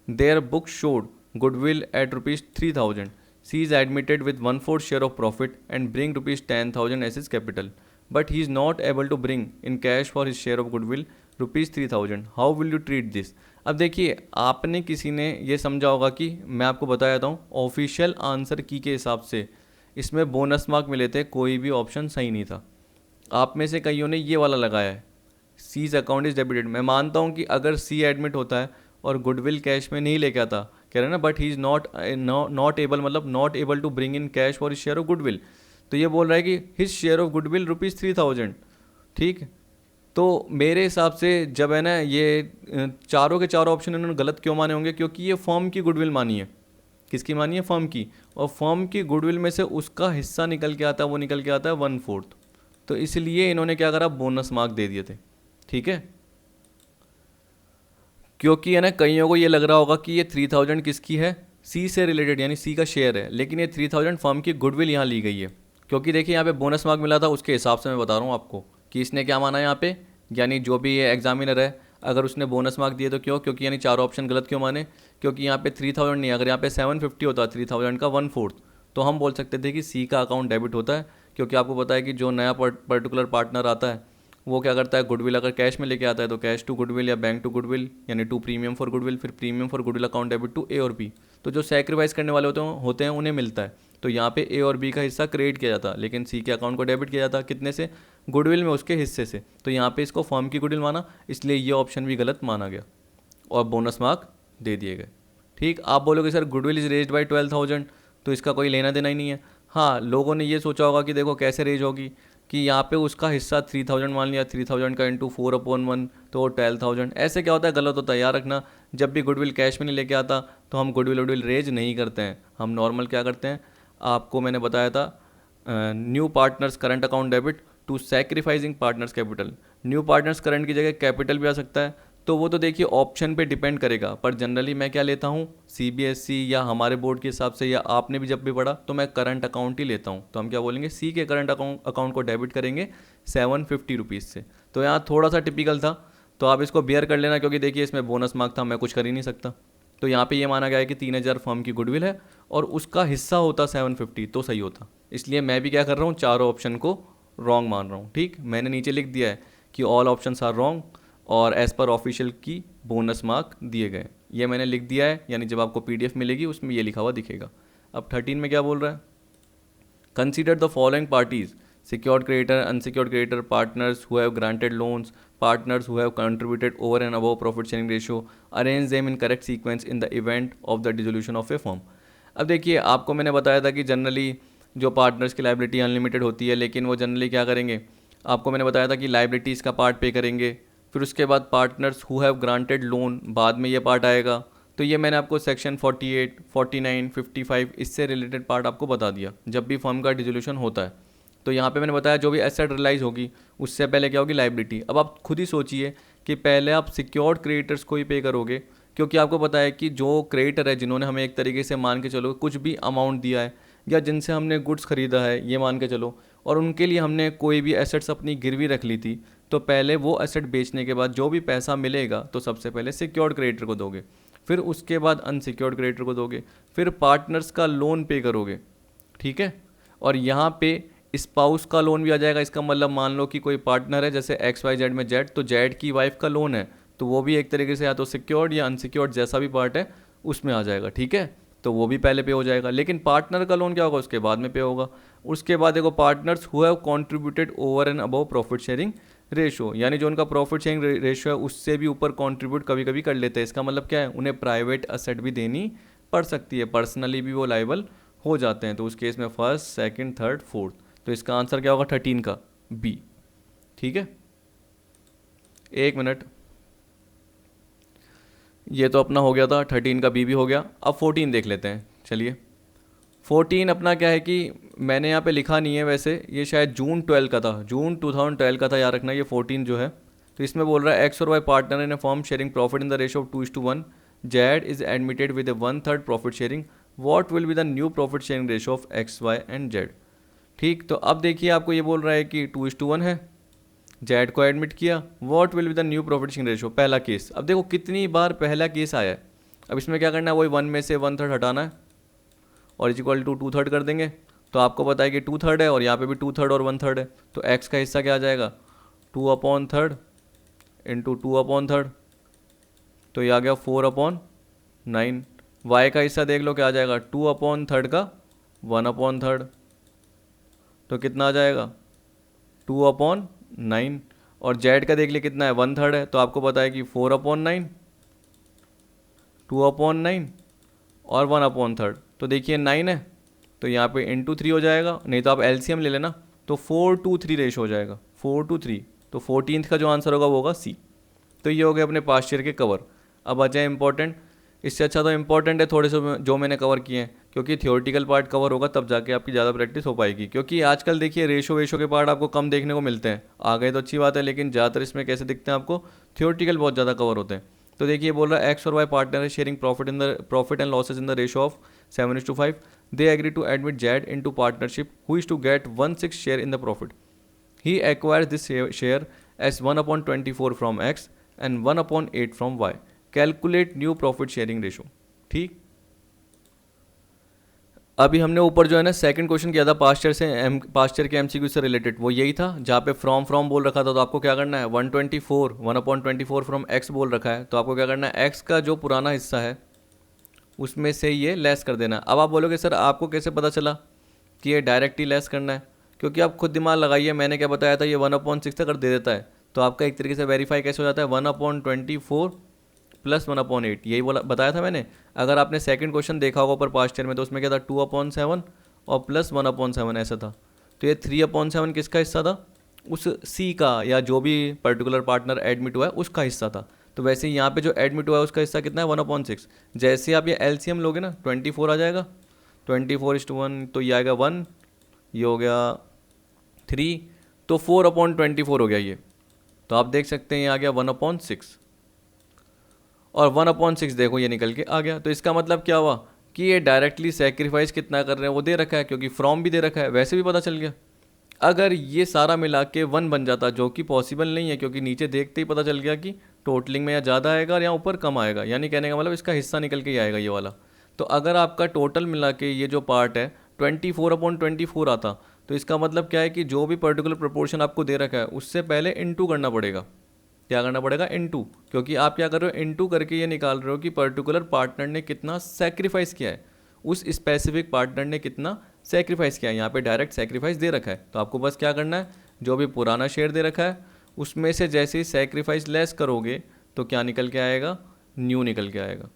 their book showed goodwill at ₹3,000. She is admitted with 1/4 share of profit and bring ₹10,000 as his capital, but he is not able to bring in cash for his share of goodwill ₹3,000. How will you treat this? अब देखिए आपने किसी ने ये समझा होगा कि मैं आपको बताया था ऑफिशियल आंसर की के हिसाब से इसमें बोनस मार्क मिले थे, कोई भी ऑप्शन सही नहीं था। आप में से कईयों ने ये वाला लगाया है, सीज अकाउंट इज डेबिटेड। मैं मानता हूँ कि अगर सी एडमिट होता है और गुडविल कैश में नहीं लेके आता, कह रहे हैं ना, but he is not able, मतलब not able to bring in cash for his share of goodwill, तो ये बोल रहा है कि हिज शेयर ऑफ गुडविल ₹3,000, ठीक। तो तो मेरे हिसाब से जब है ना ये चारों के चारों ऑप्शन इन्होंने गलत क्यों माने होंगे, क्योंकि ये फर्म की गुडविल मानी है। किसकी मानी है? फर्म की। और फर्म की गुडविल में से उसका हिस्सा निकल के आता है, वो निकल के आता है 1/4। तो इसलिए इन्होंने क्या करा, बोनस मार्क दे दिए थे। ठीक है, क्योंकि है ना कईयों को ये लग रहा होगा कि ये 3000 किसकी है, सी से रिलेटेड, यानी सी का शेयर है, लेकिन ये 3000 फर्म की गुडविल यहाँ ली गई है। क्योंकि देखिए यहाँ पे बोनस मार्क मिला था, उसके हिसाब से मैं बता रहा हूँ आपको कि इसने क्या माना यहाँ पे, यानी जो भी ये एग्जामिनर है अगर उसने बोनस मार्क दिए तो क्यों, क्योंकि यानी चारों ऑप्शन गलत क्यों माने, क्योंकि यहाँ पे 3000 नहीं, अगर यहाँ पे 750 होता 3000 का 1/4 तो हम बोल सकते थे कि सी का अकाउंट डेबिट होता है। क्योंकि आपको पता है कि जो नया पर्टिकुलर पार्टनर आता है वो क्या करता है, गुडविल अगर कैश में लेके आता है तो कैश टू गुडविल या बैंक टू गुडविल, यानी टू प्रीमियम फॉर गुडविल, फिर premium for goodwill account debit to A और बी। तो जो सेक्रीफाइस करने वाले होते हैं उन्हें मिलता है। तो यहाँ पे ए और बी का हिस्सा क्रेडिट किया जाता, लेकिन सी के अकाउंट को डेबिट किया जाता, कितने से, गुडविल में उसके हिस्से से। तो यहाँ पे इसको फर्म की गुडविल माना, इसलिए ये ऑप्शन भी गलत माना गया और बोनस मार्क दे दिए गए। ठीक, आप बोलोगे sir goodwill is raised bye 12,000, तो इसका कोई लेना देना ही नहीं है। हाँ, लोगों ने ये सोचा होगा कि देखो कैसे रेज होगी, कि यहाँ पे उसका हिस्सा 3000 मान लिया, 3000 का इंटू 4/1 तो 12,000। ऐसे क्या होता है, गलत होता है, याद रखना। जब भी गुडविल कैश में नहीं लेके आता तो हम गुडविल रेज नहीं करते हैं, हम नॉर्मल क्या करते हैं, आपको मैंने बताया था new partners current account debit to sacrificing partners capital. New partners current की जगह कैपिटल भी आ सकता है, तो वो तो देखिए ऑप्शन पे डिपेंड करेगा। पर जनरली मैं क्या लेता हूँ, सीबीएसई या हमारे बोर्ड के हिसाब से, या आपने भी जब भी पढ़ा, तो मैं करंट अकाउंट ही लेता हूँ। तो हम क्या बोलेंगे, सी के करंट अकाउंट को डेबिट करेंगे 750 रुपीज़ से। तो यहाँ थोड़ा सा टिपिकल था, तो आप इसको बेयर कर लेना, क्योंकि देखिए इसमें बोनस मार्क था, मैं कुछ कर ही नहीं सकता। तो यहाँ पे ये माना गया है कि 3000 फर्म की गुडविल है और उसका हिस्सा होता 750 तो सही होता। इसलिए मैं भी क्या कर रहा हूँ, चारों ऑप्शन को रॉन्ग मान रहा हूँ। ठीक, मैंने नीचे लिख दिया है कि ऑल ऑप्शंस आर रॉन्ग और एज़ पर ऑफिशियल की बोनस मार्क दिए गए, ये मैंने लिख दिया है, यानी जब आपको पीडीएफ मिलेगी उसमें ये लिखा हुआ दिखेगा। अब 13 में क्या बोल रहा है, consider the following parties, secured creditor, unsecured creditor, partners who have granted loans, partners who have contributed over and above profit sharing ratio, arrange them in correct sequence in the event of the dissolution of a firm। अब देखिए आपको मैंने बताया था कि generally जो partners की liability unlimited होती है, लेकिन वो जनरली क्या करेंगे, आपको मैंने बताया था कि लाइबिलिटीज़ का पार्ट पे करेंगे, फिर उसके बाद partners who have granted loan, बाद में ये पार्ट आएगा। तो ये मैंने आपको सेक्शन 48, 49, 55 इससे रिलेटेड पार्ट आपको बता दिया जब भी फर्म का डिसोल्यूशन होता है। तो यहाँ पे मैंने बताया जो भी एसेट रियलाइज होगी उससे पहले क्या होगी, लाइबिलिटी। अब आप खुद ही सोचिए कि पहले आप सिक्योर्ड क्रेडिटर्स को ही पे करोगे, क्योंकि आपको पता है कि जो क्रेडिटर है जिन्होंने हमें एक तरीके से मान के चलो कुछ भी अमाउंट दिया है, या जिनसे हमने गुड्स खरीदा है ये मान के चलो, और उनके लिए हमने कोई भी एसेट्स अपनी गिरवी रख ली थी, तो पहले वो एसेट बेचने के बाद जो भी पैसा मिलेगा तो सबसे पहले सिक्योर्ड क्रेडिटर को दोगे, फिर उसके बाद अनसिक्योर्ड क्रेडिटर को दोगे, फिर पार्टनर्स का लोन पे करोगे। ठीक है, और यहाँ पे स्पाउस का लोन भी आ जाएगा। इसका मतलब मान लो कि कोई पार्टनर है जैसे XYZ में जेड, तो जेड की वाइफ का लोन है, तो वो भी एक तरीके से या तो सिक्योर्ड या अनसिक्योर्ड जैसा भी पार्ट है उसमें आ जाएगा। ठीक है, तो वो भी पहले पे हो जाएगा, लेकिन पार्टनर का लोन क्या होगा, उसके बाद में पे होगा। उसके बाद देखो partners who have contributed over and above profit sharing ratio, यानी जो उनका प्रॉफिट शेयरिंग रेशो है उससे भी ऊपर कंट्रीब्यूट कभी कभी कर लेते हैं। इसका मतलब क्या है, उन्हें प्राइवेट असेट भी देनी पड़ सकती है, पर्सनली भी वो लाइबल हो जाते हैं। तो उस केस में फर्स्ट, सेकंड, थर्ड, फोर्थ, तो इसका आंसर क्या होगा 13 का बी। ठीक है, एक मिनट, ये तो अपना हो गया था, 13 का बी भी हो गया। अब 14 देख लेते हैं। चलिए 14 अपना क्या है कि मैंने यहाँ पे लिखा नहीं है, वैसे ये शायद जून 12 का था, जून 2012 का था, याद रखना ये 14 जो है। तो इसमें बोल रहा है एक्स और Y partner in a form sharing profit in the ratio of 2:1, Z is admitted with a 1/3 profit sharing, what will be the new profit sharing ratio of X, Y and Z. ठीक, तो अब देखिए आपको ये बोल रहा है कि 2:1 है, जेड को एडमिट किया, what will be the new profit sharing ratio, पहला केस। अब देखो कितनी बार पहला केस आया है, अब इसमें क्या करना है, वही 1 में से 1/3 हटाना है और इज इक्वल टू 2/3 कर देंगे। तो आपको पता है कि 2/3 है और यहाँ पे भी 2/3 और 1/3 है, तो एक्स का हिस्सा क्या आ जाएगा 2/3 इंटू 2/3, तो ये आ गया 4/9। वाई का हिस्सा देख लो क्या आ जाएगा 2/3 का 1/3, तो कितना आ जाएगा 2/9। और जेड का देख लिया कितना है 1/3 है, तो आपको पता है कि 4/9, 2/9 और 1/3, तो देखिए 9 है, तो यहाँ पे इंटू 3 हो जाएगा, नहीं तो आप एलसीएम ले लेना, तो 4:3 रेशो हो जाएगा, 4:3। तो 14th का जो आंसर होगा वो होगा सी। तो ये हो गए अपने पास्ट ईयर के कवर। अब आ जाए इंपॉर्टेंट, इससे अच्छा तो इंपॉर्टेंट है थोड़े से जो मैंने कवर किए हैं, क्योंकि थियोरटिकल पार्ट कवर होगा तब जाके आपकी ज़्यादा प्रैक्टिस हो पाएगी। क्योंकि आजकल देखिए रेशो के पार्ट आपको कम देखने को मिलते हैं, आ गए तो अच्छी बात है, लेकिन ज़्यादातर इसमें कैसे दिखते हैं आपको, थियोरटिकल बहुत ज़्यादा कवर होते हैं। तो देखिए बोल रहा है एक्स और वाई पार्टनर है sharing profit and losses in the ratio of 7:5। They agree to admit Z into partnership who is to get 1/6 share in the profit. He acquires this share as 1/24 from X and 1/8 from Y. Calculate new profit sharing ratio। ठीक, अभी हमने ऊपर जो है ना second question किया था past year के एमसीक्यू से रिलेटेड, वो यही था जहाँ पे फ्रॉम बोल रखा था। तो आपको क्या करना है 1/24 फ्रॉम एक्स बोल रखा है, तो आपको क्या करना है एक्स का जो पुराना हिस्सा है उसमें से ये लेस कर देना। अब आप बोलोगे सर आपको कैसे पता चला कि ये डायरेक्ट ही लेस करना है, क्योंकि आप खुद दिमाग लगाइए, मैंने क्या बताया था, ये 1/6 अगर दे देता है तो आपका एक तरीके से वेरीफाई कैसे हो जाता है 1/24 + 1/8, यही बोला बताया था मैंने। अगर आपने सेकंड क्वेश्चन देखा होगा ऊपर पास्ट ईयर में, तो उसमें क्या था 2/7 और प्लस 1/7 ऐसा था। तो ये 3/7 किसका हिस्सा था, उस सी का, या जो भी पर्टिकुलर पार्टनर एडमिट हुआ है उसका हिस्सा था। तो वैसे ही यहाँ पे जो एडमिट हुआ है उसका हिस्सा कितना है 1/6। जैसे आप ये एलसीएम लोगे ना 24 आ जाएगा, 24:1 तो ये आएगा 1, ये हो गया 3, तो 4/24 हो गया ये। तो आप देख सकते हैं ये आ गया 1/6 और 1/6 देखो ये निकल के आ गया। तो इसका मतलब क्या हुआ कि ये डायरेक्टली सेक्रीफाइस कितना कर रहे हैं वो दे रखा है, क्योंकि फ्रॉम भी दे रखा है, वैसे भी पता चल गया। अगर ये सारा मिला के 1 बन जाता, जो कि पॉसिबल नहीं है, क्योंकि नीचे देखते ही पता चल गया कि टोटलिंग में या ज़्यादा आएगा या ऊपर कम आएगा, यानी कहने का मतलब इसका हिस्सा निकल के ही आएगा ये वाला। तो अगर आपका टोटल मिला के ये जो पार्ट है 24/24 आता, तो इसका मतलब क्या है कि जो भी पर्टिकुलर प्रोपोर्शन आपको दे रखा है उससे पहले इनटू करना पड़ेगा। क्या करना पड़ेगा इनटू, क्योंकि आप क्या कर रहे हो इनटू करके ये निकाल रहे हो कि पर्टिकुलर पार्टनर ने कितना सेक्रीफाइस किया है, उस स्पेसिफिक पार्टनर ने कितना सेक्रीफाइस किया है। यहाँ पे डायरेक्ट सेक्रीफाइस दे रखा है, तो आपको बस क्या करना है जो भी पुराना शेयर दे रखा है उसमें से जैसे ही सेक्रीफाइस लेस करोगे तो क्या निकल के आएगा, न्यू निकल के आएगा।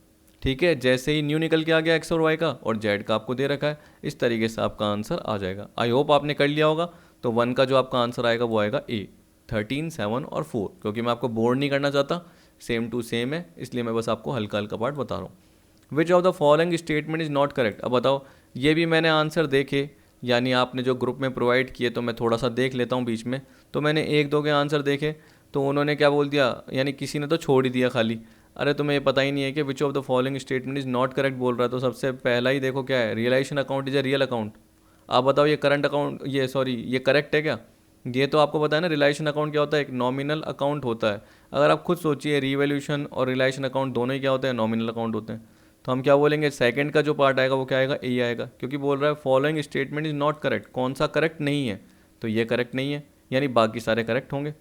ठीक है, जैसे ही न्यू निकल के आ गया एक्स और वाई का, और जेड का आपको दे रखा है, इस तरीके से आपका आंसर आ जाएगा। आई होप आपने कर लिया होगा। तो 1 का जो आपका आंसर आएगा वो आएगा ए, 13, 7 और 4, क्योंकि मैं आपको बोर्ड नहीं करना चाहता, सेम टू सेम है, इसलिए मैं बस आपको हल्का हल्का पार्ट बता रहा हूँ। विच of the following statement is not correct. अब बताओ, ये भी मैंने आंसर देखे, यानी आपने जो ग्रुप में प्रोवाइड किए, तो मैं थोड़ा सा देख लेता हूँ बीच में। तो मैंने 1-2 के आंसर देखे, तो उन्होंने क्या बोल दिया, यानी किसी ने तो छोड़ ही दिया खाली, अरे तुम्हें ये पता ही नहीं है कि विच of the following statement is not correct बोल रहा है। तो सबसे पहला ही देखो क्या है, realisation account is a real account. आप बताओ ये करंट अकाउंट, ये करेक्ट है क्या? ये तो आपको पता है ना, रियलाइजेशन अकाउंट क्या होता है, एक नॉमिनल अकाउंट होता है। अगर आप खुद सोचिए, रिवैल्यूएशन और रियलाइजेशन अकाउंट दोनों ही क्या होते हैं, नॉमिनल अकाउंट होते हैं। तो हम क्या बोलेंगे, सेकंड का जो पार्ट आएगा वो क्या आएगा, ए आएगा, क्योंकि बोल रहा है following statement is not correct. कौन सा करेक्ट नहीं है, तो ये करेक्ट नहीं है, यानी बाकी सारे करेक्ट होंगे।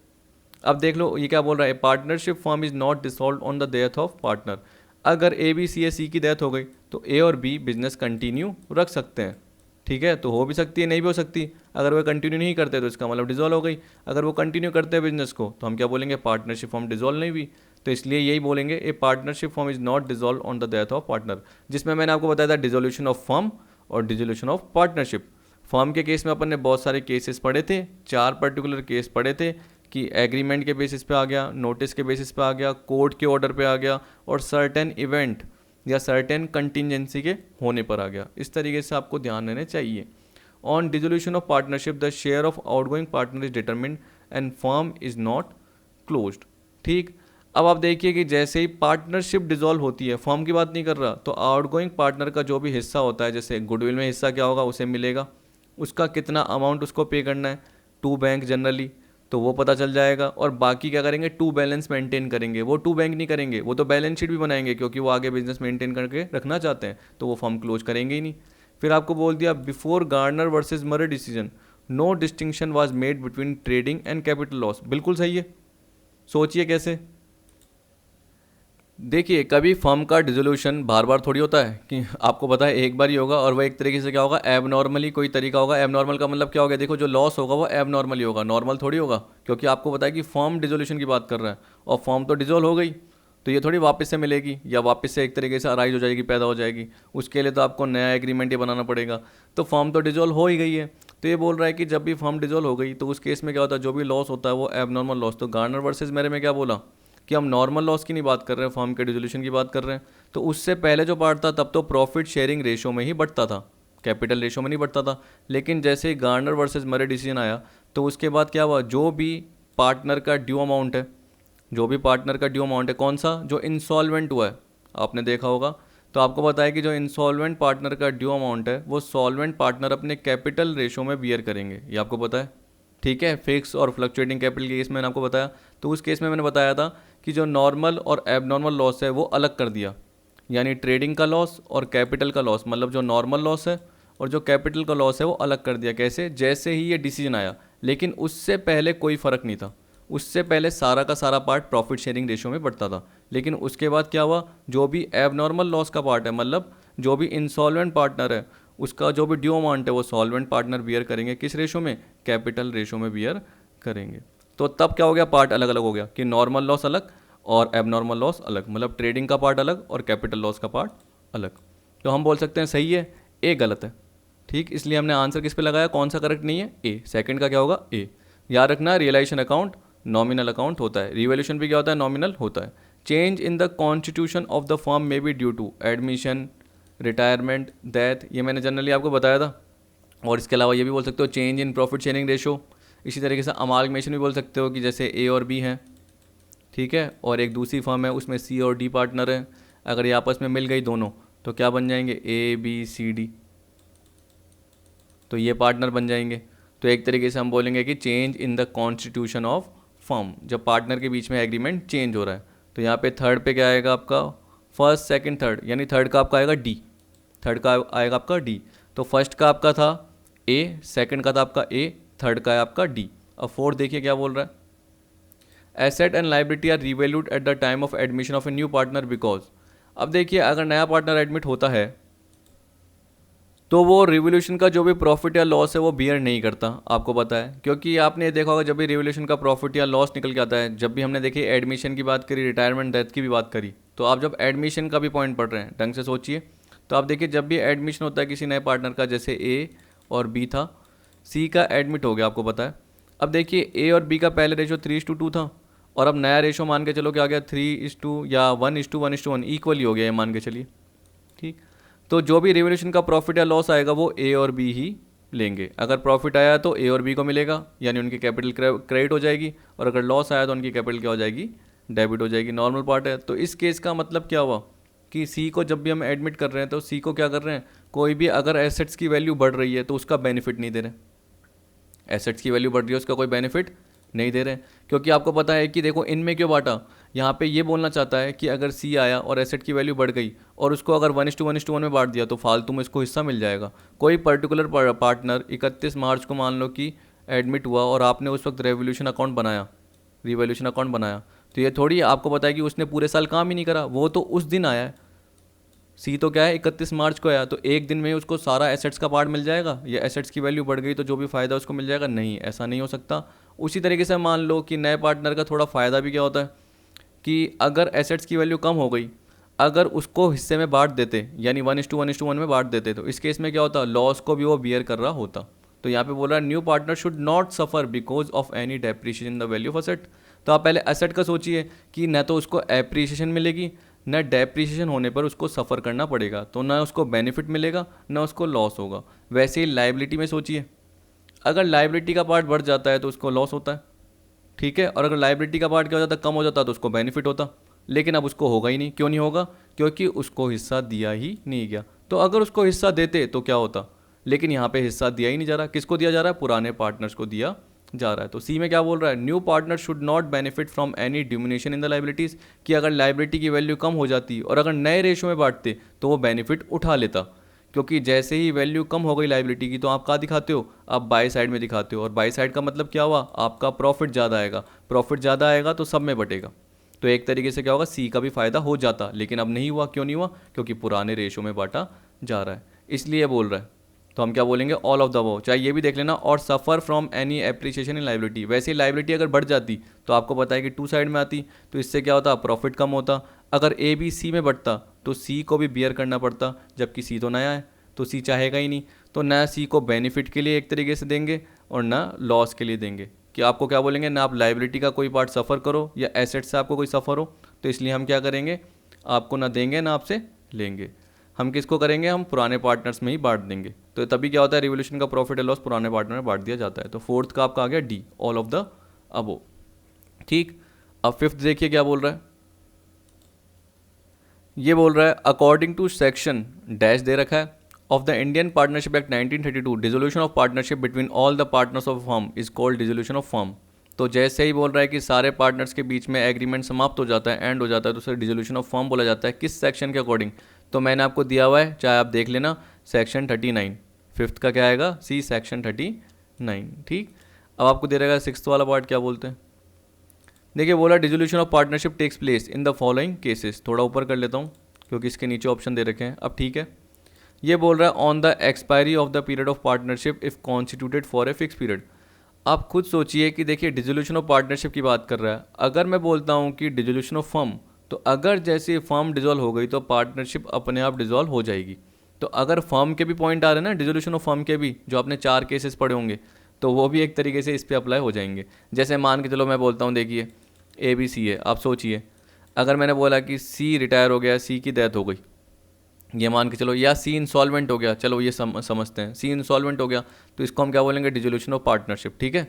अब देख लो ये क्या बोल रहा है, partnership firm is not dissolve on the death of partner. अगर ए बी सी ए सी की डेथ हो गई तो ए और बी बिजनेस कंटिन्यू रख सकते हैं। ठीक है, तो हो भी सकती है, नहीं भी हो सकती। अगर वो कंटिन्यू नहीं करते तो इसका मतलब डिजॉल्व हो गई। अगर वो कंटिन्यू करते हैं बिजनेस को, तो हम क्या बोलेंगे, पार्टनरशिप फॉर्म डिजॉल्व नहीं हुई। तो इसलिए यही बोलेंगे, ए partnership form is not dissolve on the death of partner, जिसमें मैंने आपको बताया था डिजोल्यूशन ऑफ फर्म और डिजोल्यूशन ऑफ पार्टनरशिप। फर्म के केस में अपन ने बहुत सारे केसेस पढ़े थे, 4 पर्टिकुलर केस पढ़े थे, कि एग्रीमेंट के बेसिस पे आ गया, नोटिस के बेसिस पे आ गया, कोर्ट के ऑर्डर पे आ गया, और सर्टेन इवेंट या सर्टेन कंटिजेंसी के होने पर आ गया। इस तरीके से आपको ध्यान देने चाहिए। On dissolution of partnership the share of outgoing partner is determined and firm is not closed. ठीक, अब आप देखिए कि जैसे ही पार्टनरशिप डिसॉल्व होती है, फर्म की बात नहीं कर रहा, तो आउटगोइंग पार्टनर का जो भी हिस्सा होता है, जैसे गुडविल में हिस्सा क्या होगा उसे मिलेगा, उसका कितना अमाउंट उसको पे करना है टू बैंक जनरली, तो वो पता चल जाएगा। और बाकी क्या करेंगे, टू बैलेंस मेंटेन करेंगे। वो टू बैंक नहीं करेंगे, वो तो बैलेंस शीट भी बनाएंगे, क्योंकि वो आगे बिजनेस मेंटेन करके रखना चाहते हैं, तो वो फर्म क्लोज करेंगे ही नहीं। फिर आपको बोल दिया before Garner versus Murray decision no distinction was made between trading and capital loss. बिल्कुल सही है, सोचिए कैसे। देखिए, कभी फर्म का डिसोल्यूशन बार बार थोड़ी होता है, कि आपको पता है एक बार ही होगा, और वह एक तरीके से क्या होगा, एबनॉर्मली कोई तरीका होगा। एबनॉर्मल का मतलब क्या होगा, देखो जो लॉस होगा वो एबनॉर्मली होगा, नॉर्मल थोड़ी होगा, क्योंकि आपको पता है कि फर्म डिसोल्यूशन की बात कर रहा है, और फर्म तो डिसॉल्व हो गई, तो ये थोड़ी वापस से मिलेगी, या वापस से एक तरीके से अराइज हो जाएगी, पैदा हो जाएगी। उसके लिए तो आपको नया एग्रीमेंट ही बनाना पड़ेगा। तो फर्म तो डिसॉल्व हो ही गई है, तो ये बोल रहा है कि जब भी फर्म डिजोल्व हो गई तो उस केस में क्या होता है, जो भी लॉस होता है वो एबनॉर्मल लॉस। तो गार्नर वर्सेस मेरे में क्या बोला कि हम नॉर्मल लॉस की नहीं बात कर रहे हैं, फर्म के डिसोल्यूशन की बात कर रहे हैं। तो उससे पहले जो पार्ट था तब तो प्रॉफिट शेयरिंग रेशो में ही बढ़ता था, कैपिटल रेशो में नहीं बढ़ता था। लेकिन जैसे ही गार्नर वर्सेस मरे डिसीजन आया तो उसके बाद क्या हुआ, जो भी पार्टनर का ड्यू अमाउंट है, जो भी पार्टनर का ड्यू अमाउंट है, कौन सा, जो इंसॉल्वेंट हुआ है, आपने देखा होगा तो आपको पता है कि जो इंसॉल्वेंट पार्टनर का ड्यू अमाउंट है वो सॉल्वेंट पार्टनर अपने कैपिटल रेशो में बियर करेंगे, ये आपको पता है। ठीक है, फिक्स और फ्लक्चुएटिंग कैपिटल के केस में मैंने आपको बताया। तो उस केस में मैंने बताया था कि जो नॉर्मल और एबनॉर्मल लॉस है वो अलग कर दिया, यानी ट्रेडिंग का लॉस और कैपिटल का लॉस, मतलब जो नॉर्मल लॉस है और जो कैपिटल का लॉस है वो अलग कर दिया। कैसे, जैसे ही ये डिसीजन आया, लेकिन उससे पहले कोई फ़र्क नहीं था। उससे पहले सारा का सारा पार्ट प्रॉफिट शेयरिंग रेशियो में बढ़ता था। लेकिन उसके बाद क्या हुआ, जो भी एबनॉर्मल लॉस का पार्ट है, मतलब जो भी इंसॉल्वेंट पार्टनर है, उसका जो भी ड्यू अमाउंट है वो सॉल्वेंट पार्टनर बियर करेंगे, किस रेशो में, कैपिटल रेशो में बियर करेंगे। तो तब क्या हो गया, पार्ट अलग अलग हो गया कि नॉर्मल लॉस अलग और एबनॉर्मल लॉस अलग, मतलब ट्रेडिंग का पार्ट अलग और कैपिटल लॉस का पार्ट अलग। तो हम बोल सकते हैं सही है, ए गलत है। ठीक, इसलिए हमने आंसर किस पे लगाया, कौन सा करेक्ट नहीं है, ए। सेकंड का क्या होगा, ए। याद रखना, रियलाइजेशन अकाउंट नॉमिनल अकाउंट होता है, रिवैल्यूएशन भी क्या होता है, नॉमिनल होता है। Change in the constitution of the firm may be due to admission, retirement, death, ये मैंने जनरली आपको बताया था। और इसके अलावा ये भी बोल सकते हो change in profit sharing ratio. इसी तरीके से अमालगमेशन भी बोल सकते हो कि जैसे ए और बी हैं, ठीक है, और एक दूसरी फर्म है उसमें सी और डी पार्टनर है, अगर ये आपस में मिल गई दोनों तो क्या बन जाएंगे, ए बी सी डी, तो ये पार्टनर बन जाएंगे। तो एक तरीके से हम बोलेंगे कि change in the constitution of firm, जब पार्टनर के बीच में एग्रीमेंट चेंज हो रहा है। तो यहाँ पे थर्ड पे क्या आएगा आपका, फर्स्ट सेकंड थर्ड, यानी थर्ड का आपका आएगा डी, थर्ड का आएगा आपका डी। तो फर्स्ट का आपका था ए, सेकंड का था आपका ए, थर्ड का है आपका डी। अब फोर्थ देखिए क्या बोल रहा है, asset and liability are revalued at the time of admission of a new partner because. अब देखिए अगर नया पार्टनर एडमिट होता है तो वो रिवोल्यूशन का जो भी प्रॉफिट या लॉस है वो बियर नहीं करता, आपको पता है, क्योंकि आपने देखा होगा जब भी रिवोल्यूशन का प्रॉफिट या लॉस निकल के आता है, जब भी हमने देखी एडमिशन की बात करी, रिटायरमेंट, डेथ की भी बात करी, तो आप जब एडमिशन का भी पॉइंट पढ़ रहे हैं ढंग से सोचिए, तो आप देखिए जब भी एडमिशन होता है किसी नए पार्टनर का, जैसे ए और बी था, सी का एडमिट हो गया, आपको पता है। अब देखिए ए और बी का पहले रेशो 3:2 था, और अब नया रेशो मान के चलो क्या आ गया, 3:, या 1:1:1 इक्वली हो गया, ये मान के चलिए। ठीक, तो जो भी रिवोल्यूशन का प्रॉफिट या लॉस आएगा वो ए और बी ही लेंगे। अगर प्रॉफिट आया तो ए और बी को मिलेगा, यानी उनकी कैपिटल क्रेडिट हो जाएगी, और अगर लॉस आया तो उनकी कैपिटल क्या हो जाएगी, डेबिट हो जाएगी। नॉर्मल पार्ट है। तो इस केस का मतलब क्या हुआ कि सी को जब भी हम एडमिट कर रहे हैं तो सी को क्या कर रहे हैं, कोई भी अगर एसेट्स की वैल्यू बढ़ रही है तो उसका बेनिफिट नहीं दे रहे, एसेट्स की वैल्यू बढ़ रही है उसका कोई बेनिफिट नहीं दे रहे, क्योंकि आपको पता है कि देखो इनमें क्यों बांटा, यहाँ पे ये बोलना चाहता है कि अगर सी आया और एसेट की वैल्यू बढ़ गई और उसको अगर 1:1:1 में बांट दिया तो फालतू में इसको हिस्सा मिल जाएगा। कोई पर्टिकुलर पार्टनर 31 मार्च को मान लो कि एडमिट हुआ और आपने उस वक्त रिवोल्यूशन अकाउंट बनाया, रिवोल्यूशन अकाउंट बनाया, तो ये थोड़ी आपको पता है कि उसने पूरे साल काम ही नहीं करा, वो तो उस दिन आया है। सी तो क्या है 31 मार्च को आया, तो एक दिन में ही उसको सारा एसेट्स का पार्ट मिल जाएगा, या एसेट्स की वैल्यू बढ़ गई तो जो भी फ़ायदा उसको मिल जाएगा, नहीं, ऐसा नहीं हो सकता। उसी तरीके से मान लो कि नए पार्टनर का थोड़ा फ़ायदा भी क्या होता है कि अगर एसेट्स की वैल्यू कम हो गई, अगर उसको हिस्से में बांट देते, यानी 1:1:1 में बांट देते, तो इस केस में क्या होता, लॉस को भी वो बियर कर रहा होता। तो यहाँ पे बोल रहा है new partner should not suffer because of any depreciation in the value of asset. तो आप पहले एसेट का सोचिए कि न तो उसको एप्रिसिएशन मिलेगी, न डेप्रिसिएशन होने पर उसको सफ़र करना पड़ेगा, तो ना उसको बेनिफिट मिलेगा न उसको लॉस होगा। वैसे ही लाइबिलिटी में सोचिए, अगर लाइबिलिटी का पार्ट बढ़ जाता है तो उसको लॉस होता है, ठीक है, और अगर लाइबिलिटी का पार्ट क्या हो जाता है, कम हो जाता है, तो उसको बेनिफिट होता। लेकिन अब उसको होगा ही नहीं, क्यों नहीं होगा, क्योंकि उसको हिस्सा दिया ही नहीं गया। तो अगर उसको हिस्सा देते तो क्या होता, लेकिन यहाँ पे हिस्सा दिया ही नहीं जा रहा, किसको दिया जा रहा है, पुराने पार्टनर्स को दिया जा रहा है। तो सी में क्या बोल रहा है, new partner should not benefit from any diminishing in the liabilities, कि अगर लाइबिलिटी की वैल्यू कम हो जाती और अगर नए रेशो में बांटते तो वो बेनिफिट उठा लेता, क्योंकि जैसे ही वैल्यू कम हो गई लाइबिलिटी की तो आप कहाँ दिखाते हो, आप बाई साइड में दिखाते हो, और बाई साइड का मतलब क्या हुआ, आपका प्रॉफिट ज़्यादा आएगा, प्रॉफिट ज़्यादा आएगा तो सब में बटेगा। तो एक तरीके से क्या होगा, सी का भी फ़ायदा हो जाता, लेकिन अब नहीं हुआ। क्यों नहीं हुआ, क्योंकि पुराने रेशो में बांटा जा रहा है, इसलिए बोल रहा है। तो हम क्या बोलेंगे, ऑल ऑफ द अबव। चाहे ये भी देख लेना, और suffer from any appreciation in liability. वैसे ही लाइबिलिटी अगर बढ़ जाती तो आपको पता है कि टू साइड में आती, तो इससे क्या होता, प्रॉफिट कम होता। अगर ए बी सी में बढ़ता तो सी को भी बियर करना पड़ता, जबकि सी तो नया है तो सी चाहेगा ही नहीं। तो ना सी को बेनिफिट के लिए एक तरीके से देंगे और ना लॉस के लिए देंगे, कि आपको क्या बोलेंगे, ना आप लाइबिलिटी का कोई पार्ट सफ़र करो या एसेट से आपको कोई सफ़र हो, तो इसलिए हम क्या करेंगे, आपको ना देंगे ना आपसे लेंगे। हम किसको करेंगे, हम पुराने पार्टनर्स में ही बांट देंगे। तो तभी क्या होता है, रिवोल्यूशन का प्रॉफिट एंड लॉस पुराने पार्टनर में बांट दिया जाता है। तो फोर्थ का आपका आ गया D, all of the above. ठीक, अब फिफ्थ देखिए क्या बोल रहा है, ये बोल रहा है अकॉर्डिंग टू सेक्शन डैश दे रखा है of the Indian partnership act 1932 dissolution of partnership between all the partners of firm is called dissolution of firm. तो जैसे ही बोल रहा है कि सारे पार्टनर्स के बीच में एग्रीमेंट समाप्त हो जाता है, एंड हो जाता है, तो उसे डिसोल्यूशन ऑफ फर्म बोला जाता है। किस सेक्शन के अकॉर्डिंग, तो मैंने आपको दिया हुआ है, चाहे आप देख लेना, सेक्शन 39। फिफ्थ का क्या आएगा, सी सेक्शन 39। ठीक, अब आपको दे रहेगा सिक्स्थ वाला पार्ट क्या बोलते हैं। देखिए बोला dissolution of partnership takes place in the following cases. थोड़ा ऊपर कर लेता हूँ क्योंकि इसके नीचे ऑप्शन दे रखे हैं। अब ठीक है, ये बोल रहा है on the expiry of the period of partnership if constituted for a fix period. आप खुद सोचिए कि देखिए डिसोल्यूशन ऑफ पार्टनरशिप की बात कर रहा है। अगर मैं बोलता हूँ कि डिसोल्यूशन ऑफ फर्म, तो अगर जैसे फर्म डिसॉल्व हो गई तो पार्टनरशिप अपने आप डिसॉल्व हो जाएगी। तो अगर फर्म के भी पॉइंट आ रहे हैं ना, डिसोल्यूशन ऑफ फर्म के भी, जो आपने 4 केसेस पढ़े होंगे, तो वो भी एक तरीके से इस पर अप्लाई हो जाएंगे। जैसे मान के चलो मैं बोलता हूँ, देखिए ए बी सी है, आप सोचिए अगर मैंने बोला कि सी रिटायर हो गया, सी की डेथ हो गई, ये मान के चलो, या सी इंसॉल्वेंट हो गया, चलो ये समझते हैं, सी इंसॉल्वेंट हो गया, तो इसको हम क्या बोलेंगे, डिसोल्यूशन ऑफ पार्टनरशिप। ठीक है,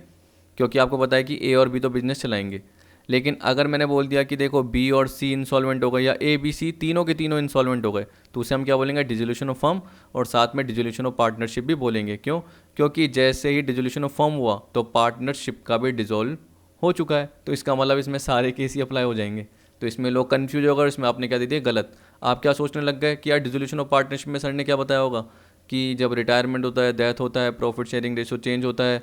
क्योंकि आपको पता है कि ए और बी तो बिजनेस चलाएंगे। लेकिन अगर मैंने बोल दिया कि देखो बी और सी इंसॉल्वेंट हो गए, या ए बी सी तीनों के तीनों इंसॉल्वेंट हो गए, तो उसे हम क्या बोलेंगे, डिसोल्यूशन ऑफ फर्म, और साथ में डिसोल्यूशन ऑफ पार्टनरशिप भी बोलेंगे। क्यों, क्योंकि जैसे ही डिसोल्यूशन ऑफ फर्म हुआ तो पार्टनरशिप का भी डिसॉल्व हो चुका है। तो इसका मतलब इसमें सारे केस ही अप्लाई हो जाएंगे। तो इसमें लोग कन्फ्यूज होगा, इसमें आपने क्या दे दिया, गलत। आप क्या सोचने लग गए कि यार डिसोल्यूशन ऑफ पार्टनरशिप में सर ने क्या बताया होगा कि जब रिटायरमेंट होता है, डेथ होता है, प्रॉफिट शेयरिंग रेशो चेंज होता है,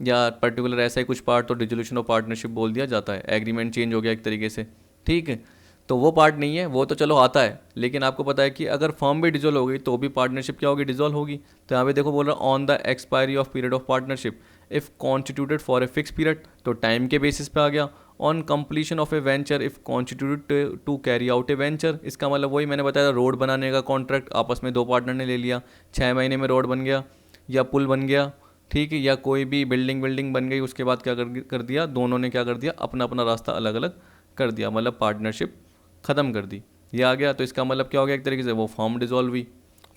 या पर्टिकुलर ऐसा ही कुछ पार्ट, तो डिसोल्यूशन ऑफ पार्टनरशिप बोल दिया जाता है, एग्रीमेंट चेंज हो गया एक तरीके से। ठीक है, तो वो पार्ट नहीं है, वो तो चलो आता है। लेकिन आपको पता है कि अगर फर्म भी डिसॉल्व हो गई तो भी पार्टनरशिप क्या होगी, डिसॉल्व होगी। तो यहाँ पे देखो बोल रहा है on the expiry of period of partnership if constituted for a fix period, तो टाइम के बेसिस पे आ गया। On completion of a venture if constituted to carry out a venture, इसका मतलब वही मैंने बताया, रोड बनाने का कॉन्ट्रैक्ट आपस में 2 पार्टनर ने ले लिया, 6 महीने में रोड बन गया या पुल बन गया। ठीक है, या कोई भी बिल्डिंग बन गई, उसके बाद क्या कर दिया, दोनों ने क्या कर दिया, अपना अपना रास्ता अलग अलग कर दिया, मतलब पार्टनरशिप ख़त्म कर दी, ये आ गया। तो इसका मतलब क्या हो गया, एक तरीके से वो फॉर्म डिसॉल्व हुई,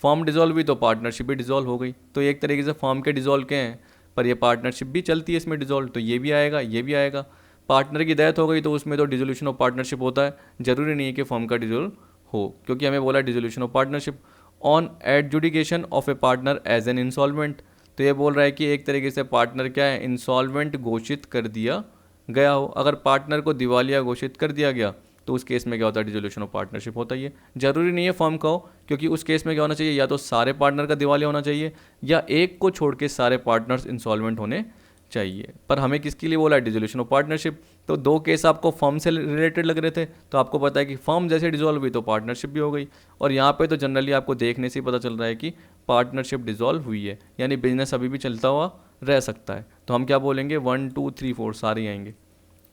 फॉर्म डिसॉल्व हुई तो पार्टनरशिप भी डिसॉल्व हो गई। तो एक तरीके से फॉर्म के डिसॉल्व के हैं, पर ये पार्टनरशिप भी चलती है इसमें डिसॉल्व, तो ये भी आएगा, ये भी आएगा। पार्टनर की डेथ हो गई तो उसमें तो डिसोल्यूशन ऑफ पार्टनरशिप होता है, जरूरी नहीं है कि फॉर्म का डिसॉल्व हो, क्योंकि हमें बोला dissolution of partnership. On adjudication of a partner as an insolvent, तो ये बोल रहा है कि एक तरीके से पार्टनर क्या है, इंसॉल्वेंट घोषित कर दिया गया हो। अगर पार्टनर को दिवालिया घोषित कर दिया गया तो उस केस में क्या होता है, डिसोल्यूशन ऑफ पार्टनरशिप होता ही है। जरूरी नहीं है फर्म का हो, क्योंकि उस केस में क्या होना चाहिए, या तो सारे पार्टनर का दिवालिया होना चाहिए, या एक को छोड़ के सारे पार्टनर्स इंसॉल्वेंट होने चाहिए। पर हमें किसके लिए बोला, डिसोल्यूशन ऑफ पार्टनरशिप। तो 2 केस आपको फर्म से रिलेटेड लग रहे थे, तो आपको पता है कि फर्म जैसे डिसॉल्व हुई तो पार्टनरशिप भी हो गई। और यहाँ पे तो जनरली आपको देखने से ही पता चल रहा है कि पार्टनरशिप डिसॉल्व हुई है, यानी बिजनेस अभी भी चलता हुआ रह सकता है। तो हम क्या बोलेंगे, 1 2 3 4 सारे ही आएंगे,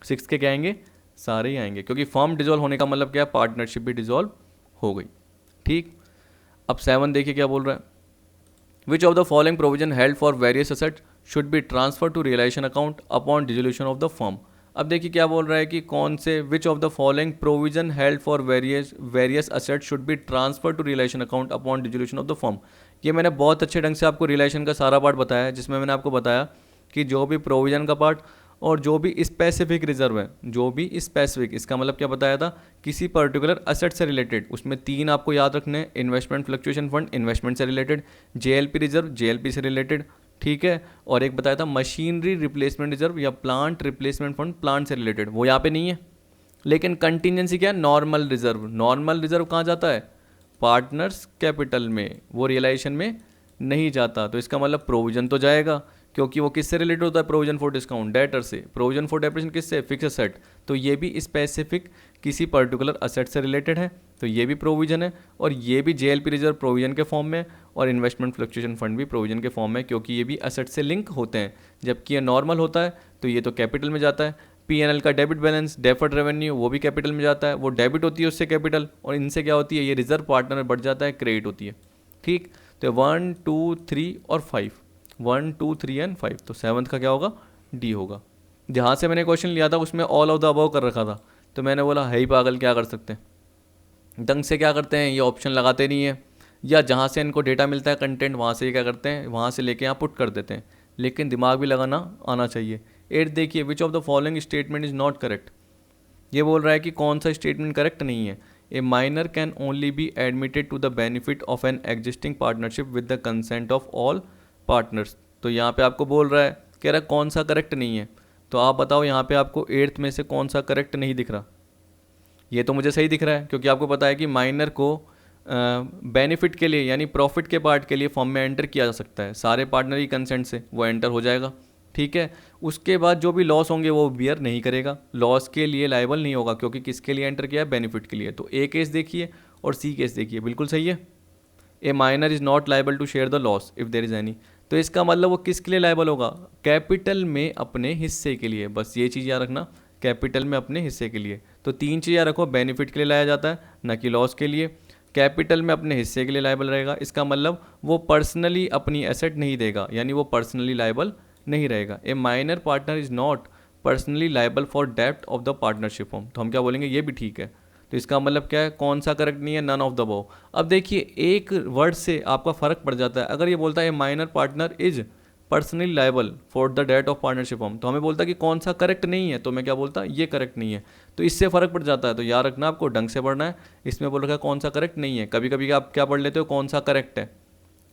6 के क्या आएंगे, सारे ही आएंगे, क्योंकि फर्म डिसॉल्व होने का मतलब क्या है, पार्टनरशिप भी डिसॉल्व हो गई। ठीक, अब 7 देखिए क्या बोल रहा है, which of the following provision held for various asset should be transfer to realisation account upon dissolution of the firm. अब देखिए क्या बोल रहा है कि कौन से, which of the following provision held for various asset should be transfer to realisation account upon dissolution of the firm. ये मैंने बहुत अच्छे ढंग से आपको रियलाइजेशन का सारा पार्ट बताया है, जिसमें मैंने आपको बताया कि जो भी प्रोविजन का पार्ट और जो भी स्पेसिफिक रिजर्व है, जो भी स्पेसिफिक, इसका मतलब क्या बताया था, किसी पर्टिकुलर असेट से रिलेटेड, उसमें 3 आपको याद रखने हैं, इन्वेस्टमेंट फ्लक्चुएशन फंड इन्वेस्टमेंट से रिलेटेड, जेएलपी रिजर्व जेएलपी से रिलेटेड, ठीक है, और एक बताया था मशीनरी रिप्लेसमेंट रिजर्व या प्लांट रिप्लेसमेंट फंड प्लांट से रिलेटेड, वो यहाँ पे नहीं है। लेकिन कंटीजेंसी क्या है, नॉर्मल रिजर्व। नॉर्मल रिजर्व कहाँ जाता है, पार्टनर्स कैपिटल में, वो रियलाइजेशन में नहीं जाता। तो इसका मतलब प्रोविजन तो जाएगा, क्योंकि वो किससे रिलेटेड होता है, प्रोविजन फॉर डिस्काउंट डेटर से। प्रोविजन फॉर डेप्रिसिएशन किससे, फिक्स असेट, तो ये भी स्पेसिफिक किसी पर्टिकुलर असेट से रिलेटेड है, तो ये भी प्रोविजन है। और ये भी जेएलपी रिजर्व प्रोविजन के फॉर्म में, और इन्वेस्टमेंट फ्लक्चुएशन फंड भी प्रोविजन के फॉर्म में, क्योंकि ये भी असेट से लिंक होते हैं। जबकि ये नॉर्मल होता है तो ये तो कैपिटल में जाता है। पीएनएल का डेबिट बैलेंस, डेफर्ड रेवेन्यू, वो भी कैपिटल में जाता है, वो डेबिट होती है उससे कैपिटल, और इनसे क्या होती है, ये रिजर्व पार्टनर में बढ़ जाता है, क्रेडिट होती है। ठीक, तो 1 2 3 और 5, 1 2 3 एंड 5, तो 7th का क्या होगा, डी होगा। जहाँ से मैंने क्वेश्चन लिया था उसमें ऑल ऑफ द अबव कर रखा था, तो मैंने बोला है ही पागल, क्या कर सकते हैं। ढंग से क्या करते हैं, ये ऑप्शन लगाते नहीं है, या जहाँ से इनको डेटा मिलता है कंटेंट, वहाँ से क्या करते हैं, वहाँ से लेके यहाँ पुट कर देते हैं। लेकिन दिमाग भी लगाना आना चाहिए। 8 देखिए, विच of the following statement is not correct. ये बोल रहा है कि कौन सा स्टेटमेंट करेक्ट नहीं है। A minor can only be admitted to the benefit of an existing partnership with the consent of all partners. तो यहाँ पे आपको बोल रहा है, कह रहा है कौन सा करेक्ट नहीं है। तो आप बताओ यहाँ पे आपको 8th में से कौन सा करेक्ट नहीं दिख रहा। ये तो मुझे सही दिख रहा है, क्योंकि आपको पता है कि माइनर को बेनिफिट के लिए यानी प्रॉफिट के पार्ट के लिए फॉर्म में एंटर किया जा सकता है, सारे पार्टनर की कंसेंट से वो एंटर हो जाएगा। ठीक है, उसके बाद जो भी लॉस होंगे वो बियर नहीं करेगा, लॉस के लिए लायबल नहीं होगा, क्योंकि किसके लिए एंटर किया है, बेनिफिट के लिए। तो ए केस देखिए और सी केस देखिए, बिल्कुल सही है। A minor is not liable to share the loss if there is any. तो इसका मतलब वो किसके लिए लायबल होगा, कैपिटल में अपने हिस्से के लिए। बस ये चीज़ याद रखना, कैपिटल में अपने हिस्से के लिए। तो 3 चीज़ याद रखो, बेनिफिट के लिए लाया जाता है न कि लॉस के लिए, कैपिटल में अपने हिस्से के लिए लायबल रहेगा। इसका मतलब वो पर्सनली अपनी एसेट नहीं देगा, यानी वो पर्सनली लायबल नहीं रहेगा। A minor partner is not personally liable for डेप्ट ऑफ द पार्टनरशिप फॉर्म। तो हम क्या बोलेंगे, ये भी ठीक है। तो इसका मतलब क्या है, कौन सा करेक्ट नहीं है, नन ऑफ द अबव। अब देखिए एक वर्ड से आपका फ़र्क पड़ जाता है। अगर ये बोलता है minor partner is personally liable for the debt of partnership form, तो हमें बोलता है कि कौन सा करेक्ट नहीं है, तो मैं क्या बोलता, ये करेक्ट नहीं है। तो इससे फ़र्क पड़ जाता है। तो याद रखना, आपको ढंग से पढ़ना है। इसमें बोल रखा है कौन सा करेक्ट नहीं है। कभी कभी आप क्या पढ़ लेते हो, कौन सा करेक्ट है,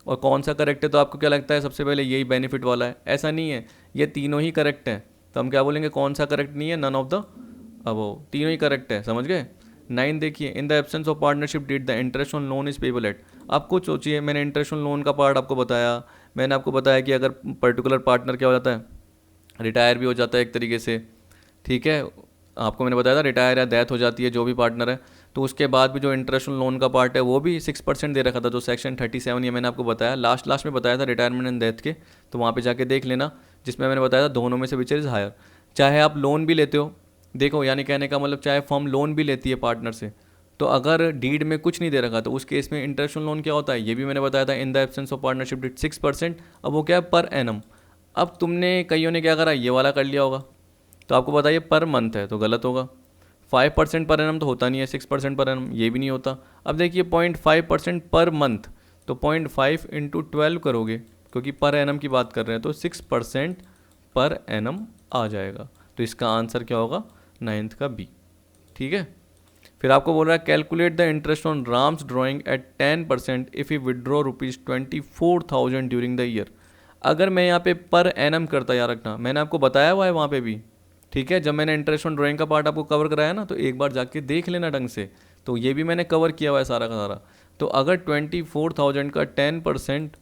और कौन सा करेक्ट है तो आपको क्या लगता है सबसे पहले यही बेनिफिट वाला है। ऐसा नहीं है, ये तीनों ही करेक्ट हैं। तो हम क्या बोलेंगे, कौन सा करेक्ट नहीं है, नन ऑफ द अबव, तीनों ही करेक्ट है। समझ गए। 9 देखिए, in the absence of partnership did the interest on loan is payable eight. आप खुद सोचिए, मैंने इंटरेस्ट ऑन लोन का पार्ट आपको बताया। मैंने आपको बताया कि अगर पर्टिकुलर पार्टनर क्या हो जाता है, रिटायर भी हो जाता है एक तरीके से। ठीक है, आपको मैंने बताया था रिटायर या डेथ हो जाती है जो भी पार्टनर है, तो उसके बाद भी जो इंटरेस्ट ऑन लोन का पार्ट है वो भी 6% दे रखा था, जो सेक्शन 37, ये मैंने आपको बताया लास्ट में बताया था रिटायरमेंट एंड डेथ के। तो वहाँ पे जाके देख लेना, जिसमें मैंने बताया था दोनों में से विच इज़ हायर। चाहे आप लोन भी लेते हो, देखो यानी कहने का मतलब चाहे फर्म लोन भी लेती है पार्टनर से, तो अगर डीड में कुछ नहीं दे रखा तो उस केस में इंटरेस्ट ऑन लोन क्या होता है, ये भी मैंने बताया था, in the absence of partnership did 6%। अब वो क्या है, पर एनम। अब तुमने कईयों ने क्या करा, ये वाला कर लिया होगा, तो आपको बताइए पर मंथ है तो गलत होगा। 5% पर एनम तो होता नहीं है, 6% पर एनम ये भी नहीं होता। अब देखिए 0.5% पर मंथ, तो 0.5 इंटू 12 करोगे, क्योंकि पर एनम की बात कर रहे हैं, तो 6% पर एनम आ जाएगा। तो इसका आंसर क्या होगा, 9th का बी। ठीक है, फिर आपको बोल रहा है calculate the interest on Ram's drawing at 10% if you withdraw ₹24,000 during the year. अगर मैं यहाँ पे पर एनम करता, याद रखना मैंने आपको बताया हुआ है वहाँ पे भी। ठीक है, जब मैंने इंटरेस्ट ऑन ड्राइंग का पार्ट आपको कवर कराया ना, तो एक बार जाके देख लेना ढंग से। तो ये भी मैंने कवर किया हुआ है सारा का सारा। तो अगर 24,000 का 10%,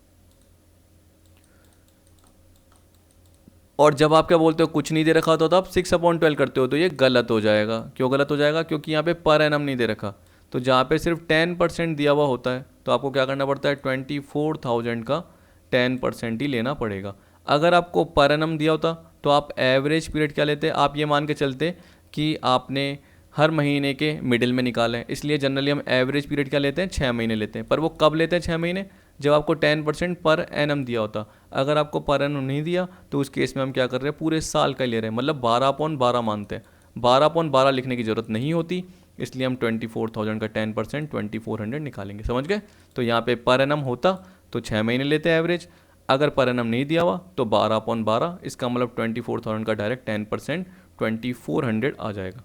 और जब आप क्या बोलते हो कुछ नहीं दे रखा होता तो आप 6/12 करते हो, तो ये गलत हो जाएगा। क्यों गलत हो जाएगा, क्योंकि यहाँ पे पर एनम नहीं दे रखा। तो जहाँ पे सिर्फ 10% दिया हुआ होता है, तो आपको क्या करना पड़ता है, 24,000 का 10% ही लेना पड़ेगा। अगर आपको पर एनम दिया होता तो आप एवरेज पीरियड क्या लेते, आप ये मान के चलते कि आपने हर महीने के मिडिल में निकाला है, इसलिए जनरली हम एवरेज पीरियड क्या लेते हैं, 6 महीने लेते हैं। पर वो कब लेते हैं 6 महीने, जब आपको 10% पर एनम दिया होता। अगर आपको पर एनम नहीं दिया तो उस केस में हम क्या कर रहे हैं, पूरे साल का ले रहे हैं, मतलब 12/12 मानते हैं। 12/12 लिखने की ज़रूरत नहीं होती, इसलिए हम 24,000 का 10% 2400 निकालेंगे। समझ गए। तो यहाँ पे पर एनम होता तो 6 महीने लेते हैं एवरेज, अगर पर एनम नहीं दिया हुआ तो 12/12, इसका मतलब 24,000 का डायरेक्ट 10% 2400 आ जाएगा।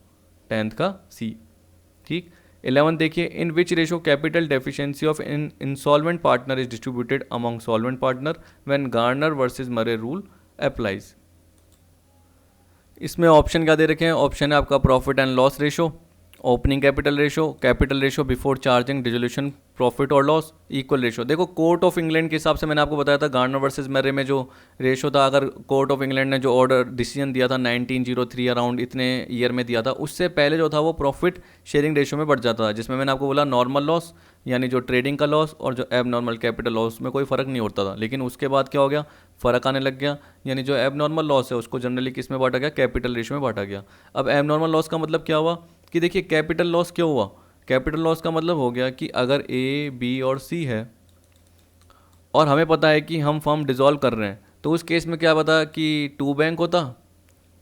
10th का सी। ठीक। 11 देखिए, in which ratio capital deficiency of in insolvent partner is distributed among solvent partner when Garner versus Murray rule applies. इसमें ऑप्शन क्या दे रखे हैं, ऑप्शन है आपका profit and loss ratio, opening capital ratio before charging dissolution profit और loss, equal ratio. देखो court of England के हिसाब से मैंने आपको बताया था गार्नर वर्सेस मरे में जो रेशो था, अगर कोर्ट ऑफ इंग्लैंड ने जो ऑर्डर डिसीजन दिया था 1903 अराउंड इतने ईयर में दिया था, उससे पहले जो था वो प्रॉफिट शेयरिंग रेशो में बढ़ जाता था, जिसमें मैंने आपको बोला नॉर्मल लॉस यानी जो ट्रेडिंग का लॉस और जो एब नॉर्मल कैपिटल लॉस में कोई फ़र्क नहीं होता था। लेकिन उसके बाद क्या हो गया, फ़र्क आने लग गया, यानी जो एब नॉर्मल लॉस है उसको जनरली किस में बांटा गया, कैपिटल रेशो में बांटा गया। अब एब नॉर्मल लॉस का मतलब क्या हुआ कि देखिए कैपिटल लॉस क्यों हुआ, कैपिटल लॉस का मतलब हो गया कि अगर ए बी और सी है और हमें पता है कि हम फर्म डिज़ोल्व कर रहे हैं, तो उस केस में क्या पता कि 2 बैंक होता,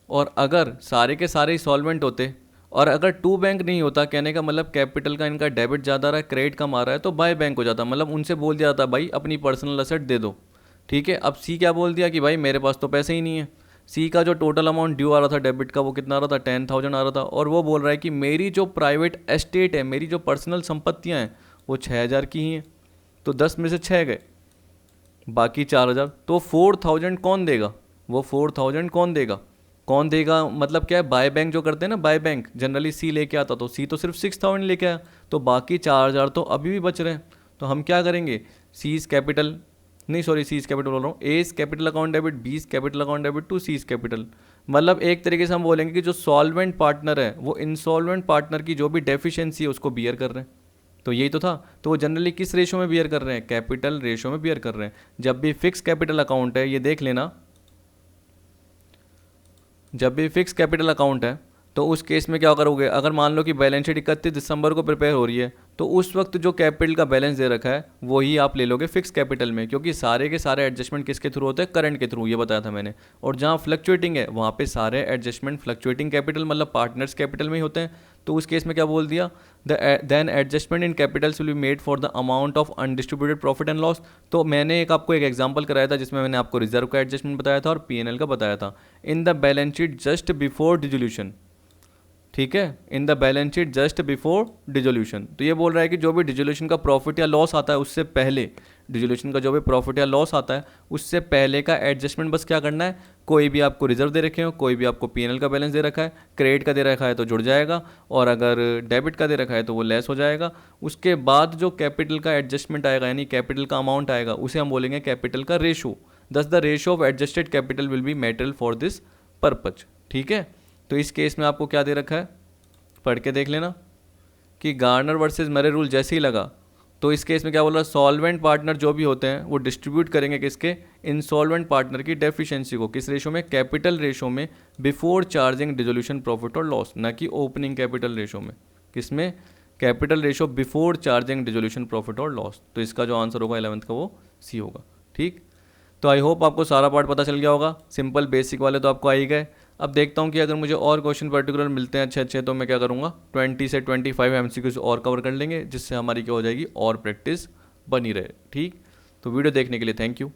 और अगर सारे के सारे सॉल्वेंट होते, और अगर 2 बैंक नहीं होता, कहने का मतलब कैपिटल का इनका डेबिट ज़्यादा रहा है, क्रेडिट कम आ रहा है, तो बाय बैंक हो जाता, मतलब उनसे बोल दिया जाता भाई अपनी पर्सनल असेट दे दो। ठीक है, अब सी क्या बोल दिया कि भाई मेरे पास तो पैसे ही नहीं है। सी का जो टोटल अमाउंट ड्यू आ रहा था डेबिट का वो कितना आ रहा था, 10,000 आ रहा था, और वो बोल रहा है कि मेरी जो प्राइवेट एस्टेट है, मेरी जो पर्सनल संपत्तियाँ हैं वो 6,000 की ही हैं। तो 10 में से 6 गए, बाकी 4,000। तो 4,000 कौन देगा, वो 4,000 कौन देगा मतलब क्या है, बाय बैंक जो करते हैं ना, बाय बैंक जनरली सी लेके आता, तो सी तो सिर्फ 6,000 लेके आया, तो बाकी 4,000 तो अभी भी बच रहे हैं। तो हम क्या करेंगे, सीज कैपिटल नहीं, सॉरी सीज कैपिटल बोल रहा हूँ, A's capital account debit, B's capital account debit to C's capital. मतलब एक तरीके से हम बोलेंगे कि जो सॉल्वेंट पार्टनर है वो इंसॉल्वेंट पार्टनर की जो भी डेफिशिएंसी है उसको बियर कर रहे हैं। तो यही तो था। तो वो जनरली किस रेशो में बियर कर रहे हैं, कैपिटल रेशो में बियर कर रहे हैं। जब भी फिक्स कैपिटल अकाउंट है, ये देख लेना, जब भी फिक्स कैपिटल अकाउंट है तो उस केस में क्या करोगे, अगर मान लो कि बैलेंस शीट 31 दिसंबर को प्रिपेयर हो रही है, तो उस वक्त जो कैपिटल का बैलेंस दे रखा है वही आप ले लोगे फिक्स कैपिटल में, क्योंकि सारे के सारे एडजस्टमेंट किसके थ्रू होते हैं, करंट के थ्रू, ये बताया था मैंने। और जहाँ फ्लक्चुएटिंग है वहाँ पे सारे एडजस्टमेंट फ्लक्चुएटिंग कैपिटल मतलब पार्टनर्स कैपिटल में ही होते हैं। तो उस केस में क्या बोल दिया, then adjustment in capitals will be made for the amount of undistributed profit and loss. तो मैंने आपको एक एग्जांपल कराया था जिसमें मैंने आपको रिजर्व का एडजस्टमेंट बताया था और पीएनएल का बताया था। इन the balance sheet just before dissolution, ठीक है, इन the balance sheet just before dissolution. तो ये बोल रहा है कि जो भी डिजोल्यूशन का प्रॉफिट या लॉस आता है उससे पहले, डिजोल्यूशन का जो भी प्रॉफिट या लॉस आता है उससे पहले का एडजस्टमेंट बस क्या करना है, कोई भी आपको रिजर्व दे रखे हो, कोई भी आपको पीएनएल का बैलेंस दे रखा है, क्रेडिट का दे रखा है तो जुड़ जाएगा, और अगर डेबिट का दे रखा है तो वो लेस हो जाएगा। उसके बाद जो कैपिटल का एडजस्टमेंट आएगा यानी कैपिटल का अमाउंट आएगा उसे हम बोलेंगे कैपिटल का रेशो। दस the ratio of adjusted capital will be material for this purpose. ठीक है, तो इस केस में आपको क्या दे रखा है, पढ़ के देख लेना कि गार्नर वर्सेस मरे रूल जैसे ही लगा, तो इस केस में क्या बोल रहा है, सॉल्वेंट पार्टनर जो भी होते हैं वो डिस्ट्रीब्यूट करेंगे किसके, इंसॉल्वेंट पार्टनर की डेफिशिएंसी को, किस रेशो में, कैपिटल रेशो में, बिफोर चार्जिंग डिसोल्यूशन प्रॉफिट और लॉस, ना कि ओपनिंग कैपिटल रेशो में। किसमें, capital ratio before charging dissolution profit और लॉस। तो इसका जो आंसर होगा 11th का वो सी होगा। ठीक, तो आई होप आपको सारा पार्ट पता चल गया होगा, सिंपल बेसिक वाले तो आपको आ ही गए। अब देखता हूँ कि अगर मुझे और क्वेश्चन पर्टिकुलर मिलते हैं अच्छे अच्छे, तो मैं क्या करूँगा 20 से 25 MCQs और कवर कर लेंगे, जिससे हमारी क्या हो जाएगी और प्रैक्टिस बनी रहे। ठीक, तो वीडियो देखने के लिए थैंक यू।